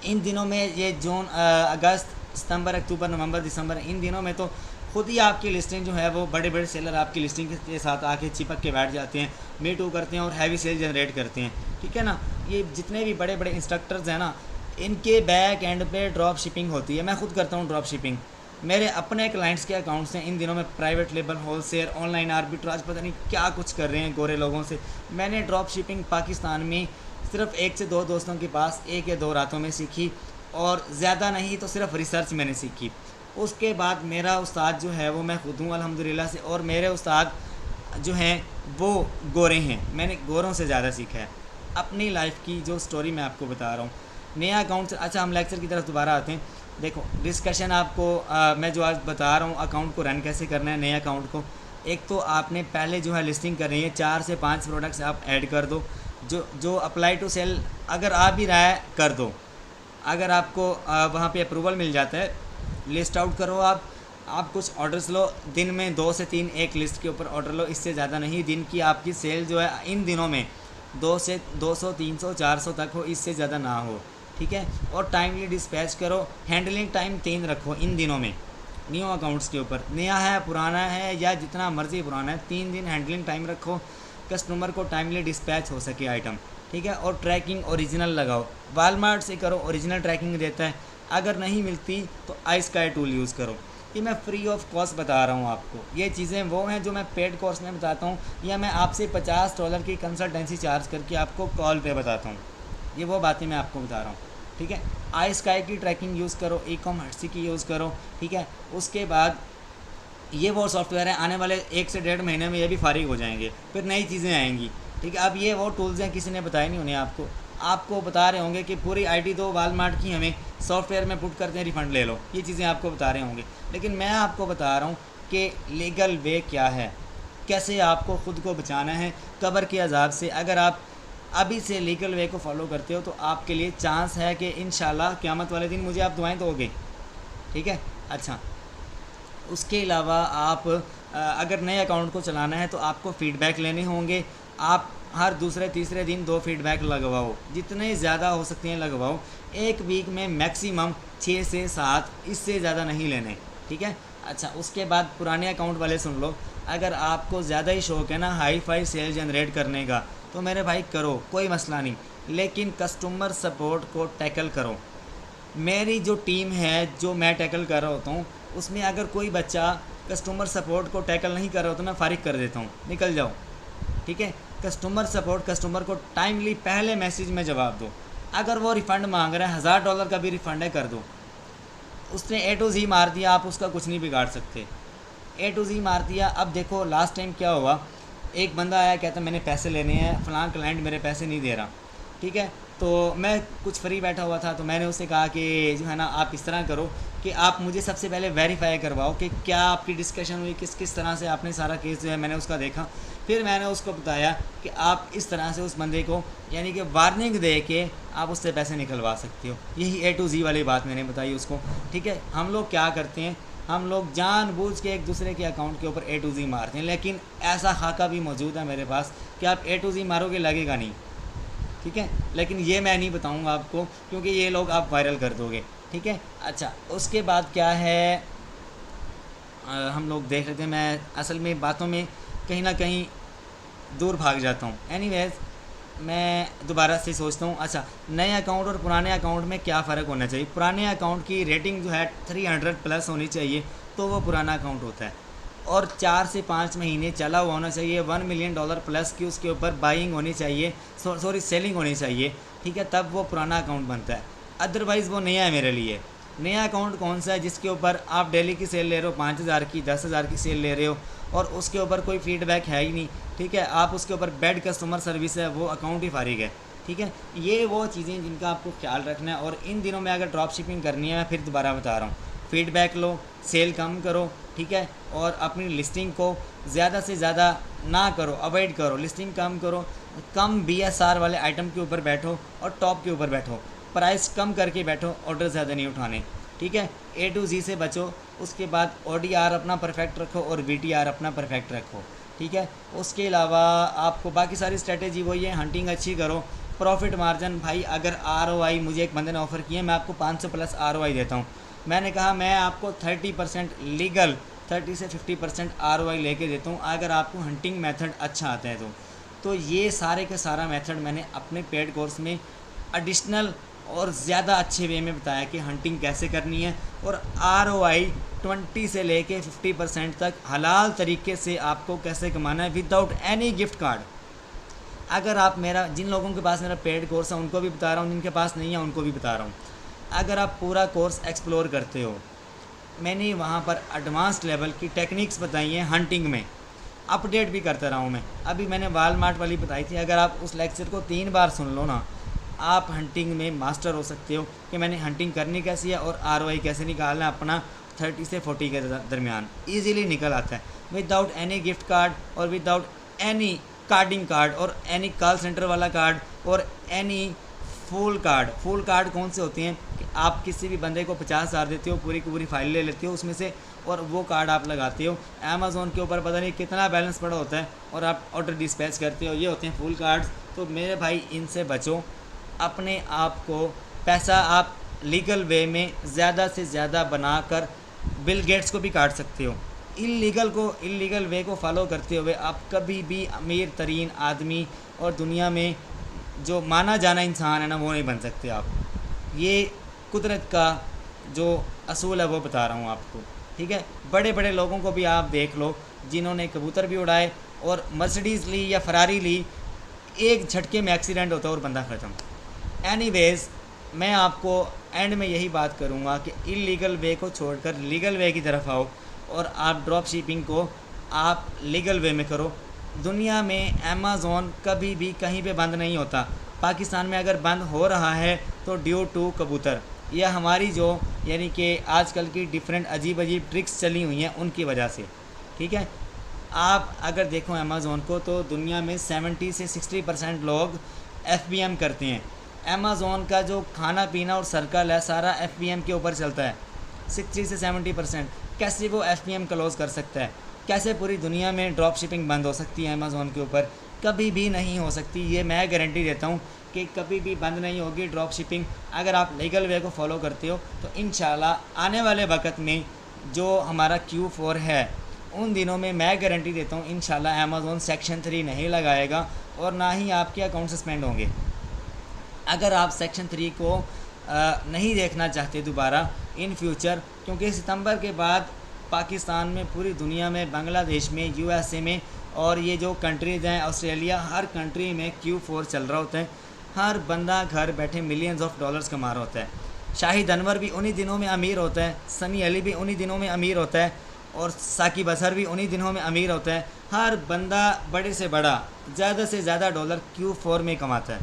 इन दिनों में, ये जून अगस्त सितंबर अक्टूबर नवंबर दिसंबर, इन दिनों में तो खुद ही आपकी लिस्टिंग जो है वो बड़े बड़े सेलर आपकी लिस्टिंग के साथ आके चिपक के बैठ जाते हैं, मी टू करते हैं और हैवी सेल जनरेट करते हैं। ठीक है ना, ये जितने भी बड़े बड़े इंस्ट्रक्टर्स हैं ना, इनके बैक एंड पे ड्रॉप शिपिंग होती है। मैं खुद करता हूँ ड्रॉप शिपिंग, मेरे अपने क्लाइंट्स के अकाउंट्स हैं इन दिनों में private level, wholesale, online arbitrage, पता नहीं क्या कुछ कर रहे हैं गोरे लोगों से। मैंने ड्रॉप शिपिंग पाकिस्तान में सिर्फ 1 से 2 दोस्तों के पास 1 या 2 रातों में सीखी, और ज़्यादा नहीं तो सिर्फ रिसर्च मैंने सीखी। उसके बाद मेरा उस्ताद जो है वो मैं खुद हूँ अल्हम्दुलिल्लाह से, और मेरे उस्ताद जो हैं वो गोरे हैं। मैंने गोरों से ज़्यादा सीखा है। अपनी लाइफ की जो स्टोरी मैं आपको बता रहा हूँ, नया अकाउंट से। अच्छा, हम लेक्चर की तरफ दोबारा आते हैं। देखो, डिस्कशन आपको मैं जो आज बता रहा हूँ, अकाउंट को रन कैसे करना है, नए अकाउंट को। एक तो आपने पहले जो है लिस्टिंग कर रही है, 4 से 5 प्रोडक्ट्स आप ऐड कर दो, जो अप्लाई टू सेल अगर आ भी रहा है कर दो। अगर आपको वहाँ पे अप्रूवल मिल जाता है, लिस्ट आउट करो। आप कुछ ऑर्डर्स लो, दिन में 2 से 3 एक लिस्ट के ऊपर ऑर्डर लो, इससे ज़्यादा नहीं। दिन की आपकी सेल जो है इन दिनों में 2 से 200 300 400 तक हो, इससे ज़्यादा ना हो। ठीक है, और टाइमली डिस्पैच करो। हैंडलिंग टाइम 3 रखो इन दिनों में न्यू अकाउंट्स के ऊपर, नया है पुराना है या जितना मर्ज़ी पुराना है, 3 दिन हैंडलिंग टाइम रखो, कस्टमर को टाइमली डिस्पैच हो सके आइटम। ठीक है, और ट्रैकिंग ओरिजिनल लगाओ। वालमार्ट से करो, ओरिजिनल ट्रैकिंग देता है। अगर नहीं मिलती तो iSky टूल यूज़ करो। ये मैं फ्री ऑफ कॉस्ट बता रहा हूँ आपको। ये चीज़ें वो हैं जो मैं पेड कोर्स में बताता हूँ, या मैं आपसे $50 की कंसल्टेंसी चार्ज करके आपको कॉल पे बताता हूँ। ये वो बातें मैं आपको बता रहा हूँ। ठीक है, iSky की ट्रैकिंग यूज़ करो, e-commerce की यूज़ करो। ठीक है, उसके बाद ये वो सॉफ्टवेयर है, आने वाले 1 से 1.5 महीने में ये भी फारिग हो जाएंगे, फिर नई चीज़ें आएंगी। ठीक है, अब ये वो टूल्स हैं, किसी ने बताए नहीं उन्हें आपको बता रहे होंगे कि पूरी आईडी दो वालमार्ट की, हमें सॉफ्टवेयर में पुट करते हैं, रिफ़ंड ले लो। ये चीज़ें आपको बता रहे होंगे, लेकिन मैं आपको बता रहा हूँ कि लीगल वे क्या है, कैसे आपको ख़ुद को बचाना है कब्र के अजाब से। अगर आप अभी से लीगल वे को फॉलो करते हो तो आपके लिए चांस है कि इंशाल्लाह क़यामत वाले दिन मुझे आप दुआएं दोगे। ठीक है, अच्छा, उसके अलावा आप अगर नए अकाउंट को चलाना है तो आपको फ़ीडबैक लेने होंगे। आप हर दूसरे तीसरे दिन 2 फ़ीडबैक लगवाओ, जितने ज़्यादा हो सकते हैं लगवाओ। एक वीक में मैक्सिमम 6 से 7, इससे ज़्यादा नहीं लेने। ठीक है, अच्छा, उसके बाद पुराने अकाउंट वाले सुन लो। अगर आपको ज़्यादा ही शौक़ है ना हाई फाई सेल जनरेट करने का, तो मेरे भाई करो, कोई मसला नहीं, लेकिन कस्टमर सपोर्ट को टैकल करो। मेरी जो टीम है, जो मैं टैकल कर रहा होता हूँ, उसमें अगर कोई बच्चा कस्टमर सपोर्ट को टैकल नहीं कर रहा हो तो मैं फ़ारिग कर देता हूँ, निकल जाओ। ठीक है, कस्टमर सपोर्ट, कस्टमर को टाइमली पहले मैसेज में जवाब दो। अगर वो रिफ़ंड मांग रहा है, $1000 का भी रिफ़ंड है, कर दो। उसने A to Z मार दिया, आप उसका कुछ नहीं बिगाड़ सकते। A to Z मार दिया। अब देखो लास्ट टाइम क्या हुआ, एक बंदा आया, कहता मैंने पैसे लेने हैं, फ़लाँ क्लाइंट मेरे पैसे नहीं दे रहा। ठीक है, तो मैं कुछ फ्री बैठा हुआ था, तो मैंने उससे कहा कि जो है ना, आप इस तरह करो कि आप मुझे सबसे पहले वेरीफाई करवाओ कि क्या आपकी डिस्कशन हुई, किस तरह से आपने सारा केस जो है मैंने उसका देखा। फिर मैंने उसको बताया कि आप इस तरह से उस बंदे को, यानी कि वार्निंग दे के आप उससे पैसे निकलवा सकते हो। यही A to Z वाली बात मैंने बताई उसको। ठीक है, हम लोग क्या करते हैं, हम लोग जानबूझ के एक दूसरे के अकाउंट के ऊपर A to Z मारते हैं, लेकिन ऐसा खाका भी मौजूद है मेरे पास कि आप A to Z मारोगे लगेगा नहीं। ठीक है, लेकिन ये मैं नहीं बताऊंगा आपको, क्योंकि ये लोग आप वायरल कर दोगे। ठीक है, अच्छा, उसके बाद क्या है, हम लोग देख लेते हैं। मैं असल में बातों में कहीं ना कहीं दूर भाग जाता हूँ। एनीवेज, मैं दोबारा से सोचता हूँ। अच्छा, नए अकाउंट और पुराने अकाउंट में क्या फ़र्क होना चाहिए। पुराने अकाउंट की रेटिंग जो है 300+ होनी चाहिए, तो वो पुराना अकाउंट होता है। और 4 से 5 महीने चला हुआ होना चाहिए, $1 मिलियन प्लस की उसके ऊपर बाइंग होनी चाहिए, सॉरी सेलिंग होनी चाहिए, ठीक है, तब वो पुराना अकाउंट बनता है। अदरवाइज़ वो नया है मेरे लिए। नया अकाउंट कौन सा है? जिसके ऊपर आप डेली की सेल ले रहे हो, 5,000 की, 10,000 की सेल ले रहे हो और उसके ऊपर कोई फीडबैक है ही नहीं, ठीक है, आप उसके ऊपर बेड कस्टमर सर्विस है, वो अकाउंट ही फारिग है, ठीक है। ये वो चीज़ें जिनका आपको ख्याल रखना है। और इन दिनों में अगर ड्रॉप शिपिंग करनी है, मैं फिर दोबारा बता रहा हूँ, फीडबैक लो, सेल कम करो, ठीक है, और अपनी लिस्टिंग को ज़्यादा से ज़्यादा ना करो, अवॉइड करो, लिस्टिंग कम करो, कम BSR वाले आइटम के ऊपर बैठो और टॉप के ऊपर बैठो, प्राइस कम करके बैठो, ऑर्डर ज़्यादा नहीं उठाने, ठीक है। A to Z से बचो। उसके बाद ODR अपना परफेक्ट रखो और VTR अपना परफेक्ट रखो, ठीक है। उसके अलावा आपको बाकी सारी स्ट्रेटेजी वही है, हंटिंग अच्छी करो, प्रॉफिट मार्जिन भाई, अगर ROI मुझे एक बंदे ने ऑफ़र किया, मैं आपको 500 प्लस ROI देता हूँ, मैंने कहा मैं आपको 30% लीगल, 30 से 50% ROI लेके देता हूँ अगर आपको हंटिंग मेथड अच्छा आता है तो ये सारे के सारा मेथड मैंने अपने पेड कोर्स में एडिशनल और ज़्यादा अच्छे वे में बताया कि हंटिंग कैसे करनी है। और ROI 20 से लेके 50% तक हलाल तरीके से आपको कैसे कमाना है विदाउट एनी गिफ्ट कार्ड। अगर आप मेरा, जिन लोगों के पास मेरा पेड कोर्स है उनको भी बता रहा हूँ, जिनके पास नहीं है उनको भी बता रहा हूँ, अगर आप पूरा कोर्स एक्सप्लोर करते हो, मैंने वहाँ पर एडवांस लेवल की टेक्निक्स बताई हैं हंटिंग में, अपडेट भी करता रहा हूँ मैं। अभी मैंने वालमार्ट वाली बताई थी, अगर आप उस लेक्चर को 3 बार सुन लो ना, आप हंटिंग में मास्टर हो सकते हो कि मैंने हंटिंग करनी कैसी है और ROI कैसे निकालना है अपना 30 से 40 के दरमियान, ईज़िली निकल आता है विदाउट एनी गिफ्ट कार्ड और विदाउट एनी कार्डिंग कार्ड और एनी कॉल सेंटर वाला कार्ड और any full card. Full card कौन से होते हैं कि आप किसी भी बंदे को 50,000 देते हो, पूरी की पूरी फाइल ले लेते हो उसमें से, और वो कार्ड आप लगाते हो, अमेज़ोन के ऊपर पता नहीं कितना बैलेंस पड़ा होता है और आप ऑर्डर डिस्पैच करते हो, ये होते हैं फुल कार्ड्स। तो मेरे भाई इनसे बचो, अपने आप को पैसा आप लीगल वे में ज़्यादा से ज़्यादा बनाकर बिल गेट्स को भी काट सकते हो। इलीगल वे को फॉलो करते हुए आप कभी भी अमीर तरीन आदमी और दुनिया में जो माना जाना इंसान है ना, वो नहीं बन सकते आप। ये कुदरत का जो असूल है वो बता रहा हूँ आपको, ठीक है। बड़े बड़े लोगों को भी आप देख लो जिन्होंने कबूतर भी उड़ाए और मर्सिडीज़ ली या फरारी ली, एक झटके में एक्सीडेंट होता है और बंदा ख़त्म। एनीवेज़, मैं आपको एंड में यही बात करूँगा कि इलीगल वे को छोड़कर लीगल वे की तरफ आओ और आप ड्रॉप शिपिंग को आप लीगल वे में करो। दुनिया में अमेज़ॉन कभी भी कहीं पे बंद नहीं होता। पाकिस्तान में अगर बंद हो रहा है तो ड्यू टू कबूतर, यह हमारी जो यानी कि आजकल की डिफरेंट अजीब अजीब ट्रिक्स चली हुई हैं उनकी वजह से, ठीक है। आप अगर देखो अमेज़ॉन को तो दुनिया में 70 से 60% लोग FBM करते हैं। अमेज़ॉन का जो खाना पीना और सर्कल है सारा FBM के ऊपर चलता है। 60 से 70% कैसे वो FBM क्लोज़ कर सकता है? कैसे पूरी दुनिया में ड्रॉप शिपिंग बंद हो सकती है अमेज़ॉन के ऊपर? कभी भी नहीं हो सकती। ये मैं गारंटी देता हूँ कि कभी भी बंद नहीं होगी ड्रॉप शिपिंग। अगर आप लीगल वे को फॉलो करते हो तो इंशाल्लाह आने वाले वक्त में जो हमारा Q4 है उन दिनों में मैं गारंटी देता हूँ इंशाल्लाह अमेज़ॉन सेक्शन 3 नहीं लगाएगा और ना ही आपके अकाउंट सस्पेंड होंगे। अगर आप सेक्शन 3 को नहीं देखना चाहते दोबारा इन फ्यूचर, क्योंकि सितंबर के बाद पाकिस्तान में, पूरी दुनिया में, बांग्लादेश में, USA में और ये जो कंट्रीज़ हैं ऑस्ट्रेलिया, हर कंट्री में Q4 चल रहा होता है। हर बंदा घर बैठे मिलियंस ऑफ डॉलर्स कमा रहा होता है। शाहिद अनवर भी उन्हीं दिनों में अमीर होता है, सनी अली भी उन्हीं दिनों में अमीर होता है और साकिब अजहर भी उन्हीं दिनों में अमीर होता है। हर बंदा बड़े से बड़ा ज़्यादा से ज़्यादा डॉलर Q4 में कमाता है,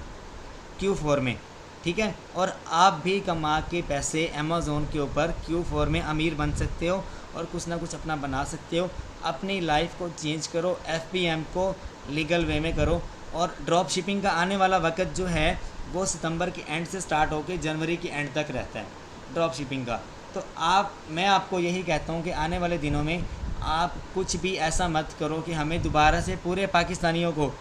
Q4 में, ठीक है। और आप भी कमा के पैसे अमेज़ॉन के ऊपर Q4 में अमीर बन सकते हो और कुछ ना कुछ अपना बना सकते हो। अपनी लाइफ को चेंज करो, FBM को लीगल वे में करो। और ड्रॉप शिपिंग का आने वाला वक्त जो है वो सितंबर के एंड से स्टार्ट होकर जनवरी के एंड तक रहता है ड्रॉप शिपिंग का। तो मैं आपको यही कहता हूँ कि आने वाले दिनों में आप कुछ भी ऐसा मत करो कि हमें दोबारा से पूरे पाकिस्तानियों को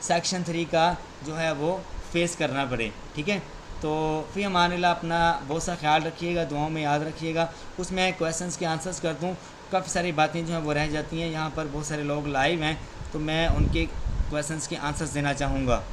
सेक्शन 3 का जो है वो फेस करना पड़े, ठीक है। तो फिर अमानिल्लाह, अपना बहुत सा ख्याल रखिएगा, दुआओं में याद रखिएगा। कुछ मैं क्वेश्चंस के आंसर्स कर दूँ, काफ़ी सारी बातें जो हैं वो रह जाती हैं। यहाँ पर बहुत सारे लोग लाइव हैं तो मैं उनके क्वेश्चंस के आंसर्स देना चाहूँगा।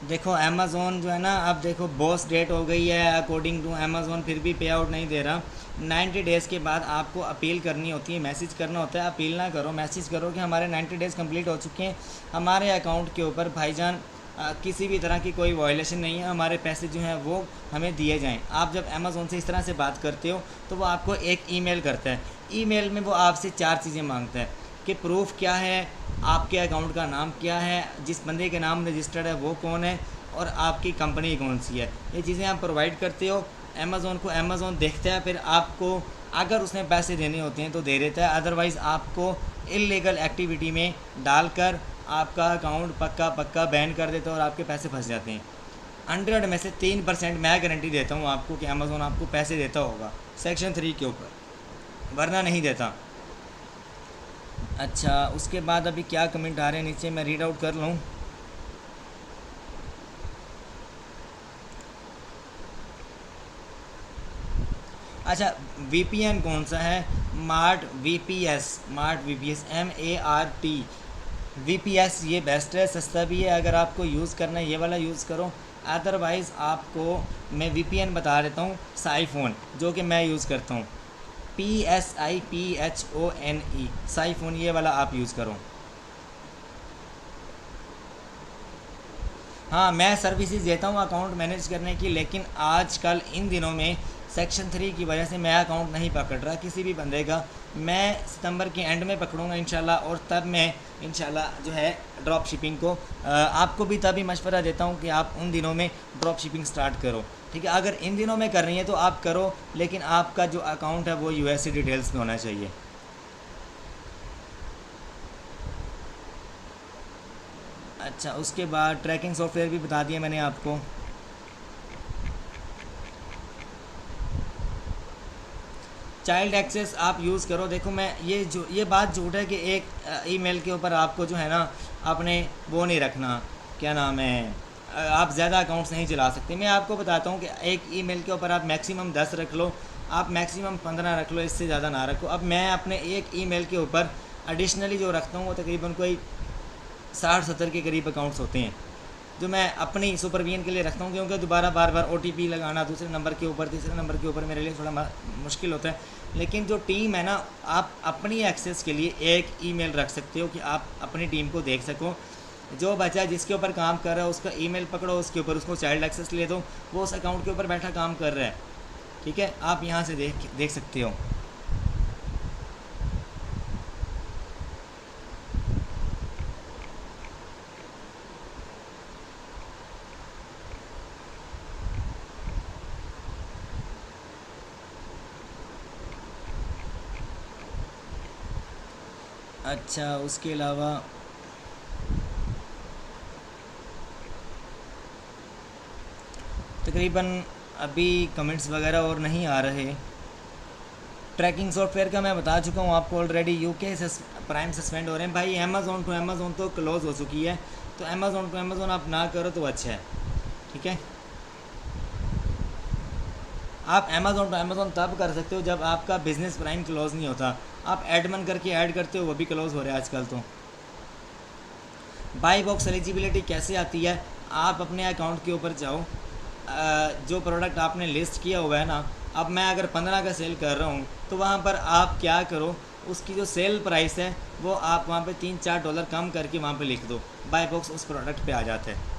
देखो अमेज़ोन जो है ना, अब देखो बॉस डेट हो गई है अकॉर्डिंग टू अमेज़ोन, फिर भी पे आउट नहीं दे रहा। 90 डेज़ के बाद आपको अपील करनी होती है, मैसेज करना होता है। अपील ना करो, मैसेज करो कि हमारे 90 डेज़ कंप्लीट हो चुके हैं, हमारे अकाउंट के ऊपर भाईजान किसी भी तरह की कोई वायलेशन नहीं है, हमारे पैसे जो हैं वो हमें दिए जाएं। आप जब अमेज़ोन से इस तरह से बात करते हो तो वो आपको एक ईमेल करता है। ईमेल में वो आपसे 4 चीज़ें मांगता है कि प्रूफ क्या है, आपके अकाउंट का नाम क्या है, जिस बंदे के नाम रजिस्टर्ड है वो कौन है, और आपकी कंपनी कौन सी है। ये चीज़ें आप प्रोवाइड करते हो अमेज़ोन को, अमेज़ोन देखता है, फिर आपको अगर उसने पैसे देने होते हैं तो दे देता है, अदरवाइज़ आपको इल्लीगल एक्टिविटी में डालकर आपका अकाउंट पक्का बैन कर देता है और आपके पैसे फंस जाते हैं। 100 में से 3% मैं गारंटी देता हूँ आपको कि अमेज़ोन आपको पैसे देता होगा सेक्शन 3 के ऊपर, वरना नहीं देता। अच्छा, उसके बाद अभी क्या कमेंट आ रहे हैं नीचे, मैं रीड आउट कर लूँ। अच्छा, वीपीएन कौन सा है? मार्ट वीपीएस, MART वीपीएस ये बेस्ट है, सस्ता भी है। अगर आपको यूज़ करना है ये वाला यूज़ करो, अदरवाइज़ आपको मैं वीपीएन बता देता हूँ, साइफोन, जो कि मैं यूज़ करता हूँ, PSIPHONE, साइफोन, ये वाला आप यूज़ करो। हाँ, मैं सर्विसेज देता हूँ अकाउंट मैनेज करने की, लेकिन आजकल इन दिनों में सेक्शन 3 की वजह से मैं अकाउंट नहीं पकड़ रहा किसी भी बंदे का। मैं सितंबर के एंड में पकड़ूंगा इंशाल्लाह, और तब मैं इंशाल्लाह जो है ड्रॉप शिपिंग को आपको भी तभी मशवरा देता हूँ कि आप उन दिनों में ड्रॉप शिपिंग स्टार्ट करो, ठीक है। अगर इन दिनों में कर रही है तो आप करो, लेकिन आपका जो अकाउंट है वो यूएसए डिटेल्स में होना चाहिए। अच्छा, उसके बाद ट्रैकिंग सॉफ्टवेयर भी बता दिया मैंने आपको। चाइल्ड एक्सेस आप यूज़ करो। देखो, मैं ये बात झूठ है कि एक ईमेल के ऊपर आपको जो है ना आपने वो नहीं रखना, क्या नाम है, आप ज़्यादा अकाउंट्स नहीं चला सकते। मैं आपको बताता हूँ कि एक ईमेल के ऊपर आप मैक्सिमम 10 रख लो, आप मैक्सिमम 15 रख लो, इससे ज़्यादा ना रखो। अब मैं अपने एक ईमेल के ऊपर एडिशनली जो रखता हूँ वो तकरीबन कोई 60-70 के करीब अकाउंट्स होते हैं, जो मैं अपनी सुपरविजन के लिए रखता हूँ, क्योंकि दोबारा बार बार OTP लगाना दूसरे नंबर के ऊपर तीसरे नंबर के ऊपर मेरे लिए थोड़ा मुश्किल होता है। लेकिन जो टीम है ना, आप अपनी एक्सेस के लिए एक ईमेल रख सकते हो कि आप अपनी टीम को देख सको। जो बच्चा जिसके ऊपर काम कर रहा है उसका ईमेल पकड़ो, उसके ऊपर उसको चाइल्ड एक्सेस ले दो, वो उस अकाउंट के ऊपर बैठा काम कर रहा है, ठीक है। आप यहाँ से देख सकते हो। अच्छा, उसके अलावा तकरीबन अभी कमेंट्स वगैरह और नहीं आ रहे। ट्रैकिंग सॉफ्टवेयर का मैं बता चुका हूँ आपको ऑलरेडी। यूके प्राइम सस्पेंड हो रहे हैं भाई। अमेज़ोन टू अमेज़ोन तो क्लोज़ हो चुकी है, तो अमेज़ोन टू अमेज़ोन आप ना करो तो अच्छा है, ठीक है। आप अमेज़ोन टू अमेज़ोन तब कर सकते हो जब आपका बिज़नेस प्राइम क्लोज़ नहीं होता। आप एडमन करके ऐड करते हो, वो भी क्लोज़ हो रहा है आजकल। तो बाई बॉक्स एलिजिबिलिटी कैसे आती है? आप अपने अकाउंट के ऊपर जाओ, जो प्रोडक्ट आपने लिस्ट किया हुआ है ना, अब मैं अगर 15 का सेल कर रहा हूँ तो वहाँ पर आप क्या करो, उसकी जो सेल प्राइस है वो आप वहाँ पे $3-4 कम करके वहाँ पे लिख दो, बाई बॉक्स उस प्रोडक्ट पे आ जाता है।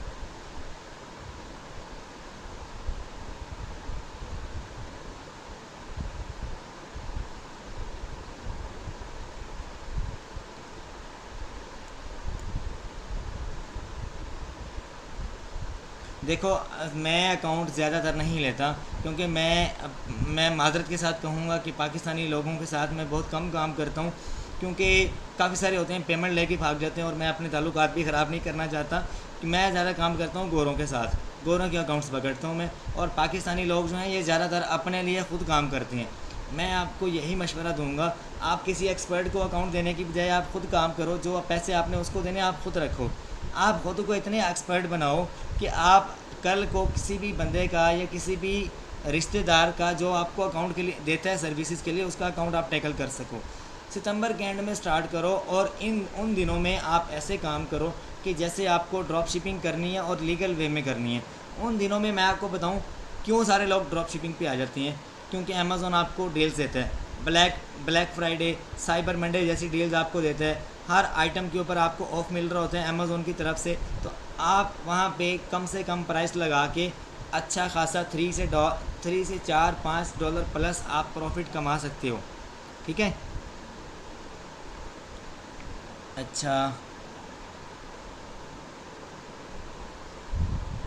देखो, मैं अकाउंट ज़्यादातर नहीं लेता, क्योंकि मैं माजरत के साथ कहूँगा कि पाकिस्तानी लोगों के साथ मैं बहुत कम काम करता हूँ, क्योंकि काफ़ी सारे होते हैं पेमेंट लेके भाग जाते हैं, और मैं अपने ताल्लुकात भी ख़राब नहीं करना चाहता। कि मैं ज़्यादा काम करता हूँ गोरों के साथ, गोरों के अकाउंट्स पकड़ता हूँ मैं। और पाकिस्तानी लोग जो हैं ये ज़्यादातर अपने लिए ख़ुद काम करते हैं। मैं आपको यही मशवरा दूंगा, आप किसी एक्सपर्ट को अकाउंट देने की बजाय आप ख़ुद काम करो। जो पैसे आपने उसको देने आप ख़ुद रखो। आप खुद को इतने एक्सपर्ट बनाओ कि आप कल को किसी भी बंदे का या किसी भी रिश्तेदार का जो आपको अकाउंट के लिए देता है सर्विसेज के लिए, उसका अकाउंट आप टैकल कर सको। सितंबर के एंड में स्टार्ट करो, और उन दिनों में आप ऐसे काम करो कि जैसे आपको ड्रॉप शिपिंग करनी है और लीगल वे में करनी है। उन दिनों में मैं आपको बताऊँ क्यों सारे लोग ड्रॉप शिपिंग पे आ जाते हैं, क्योंकि अमेज़ोन आपको डील्स देता है। ब्लैक फ्राइडे, साइबर मंडे जैसी डील्स आपको देता है। हर आइटम के ऊपर आपको ऑफ मिल रहा होता है अमेज़ोन की तरफ से, तो आप वहाँ पे कम से कम प्राइस लगा के अच्छा खासा 3 से 4-5 डॉलर प्लस आप प्रॉफिट कमा सकते हो। ठीक है। अच्छा,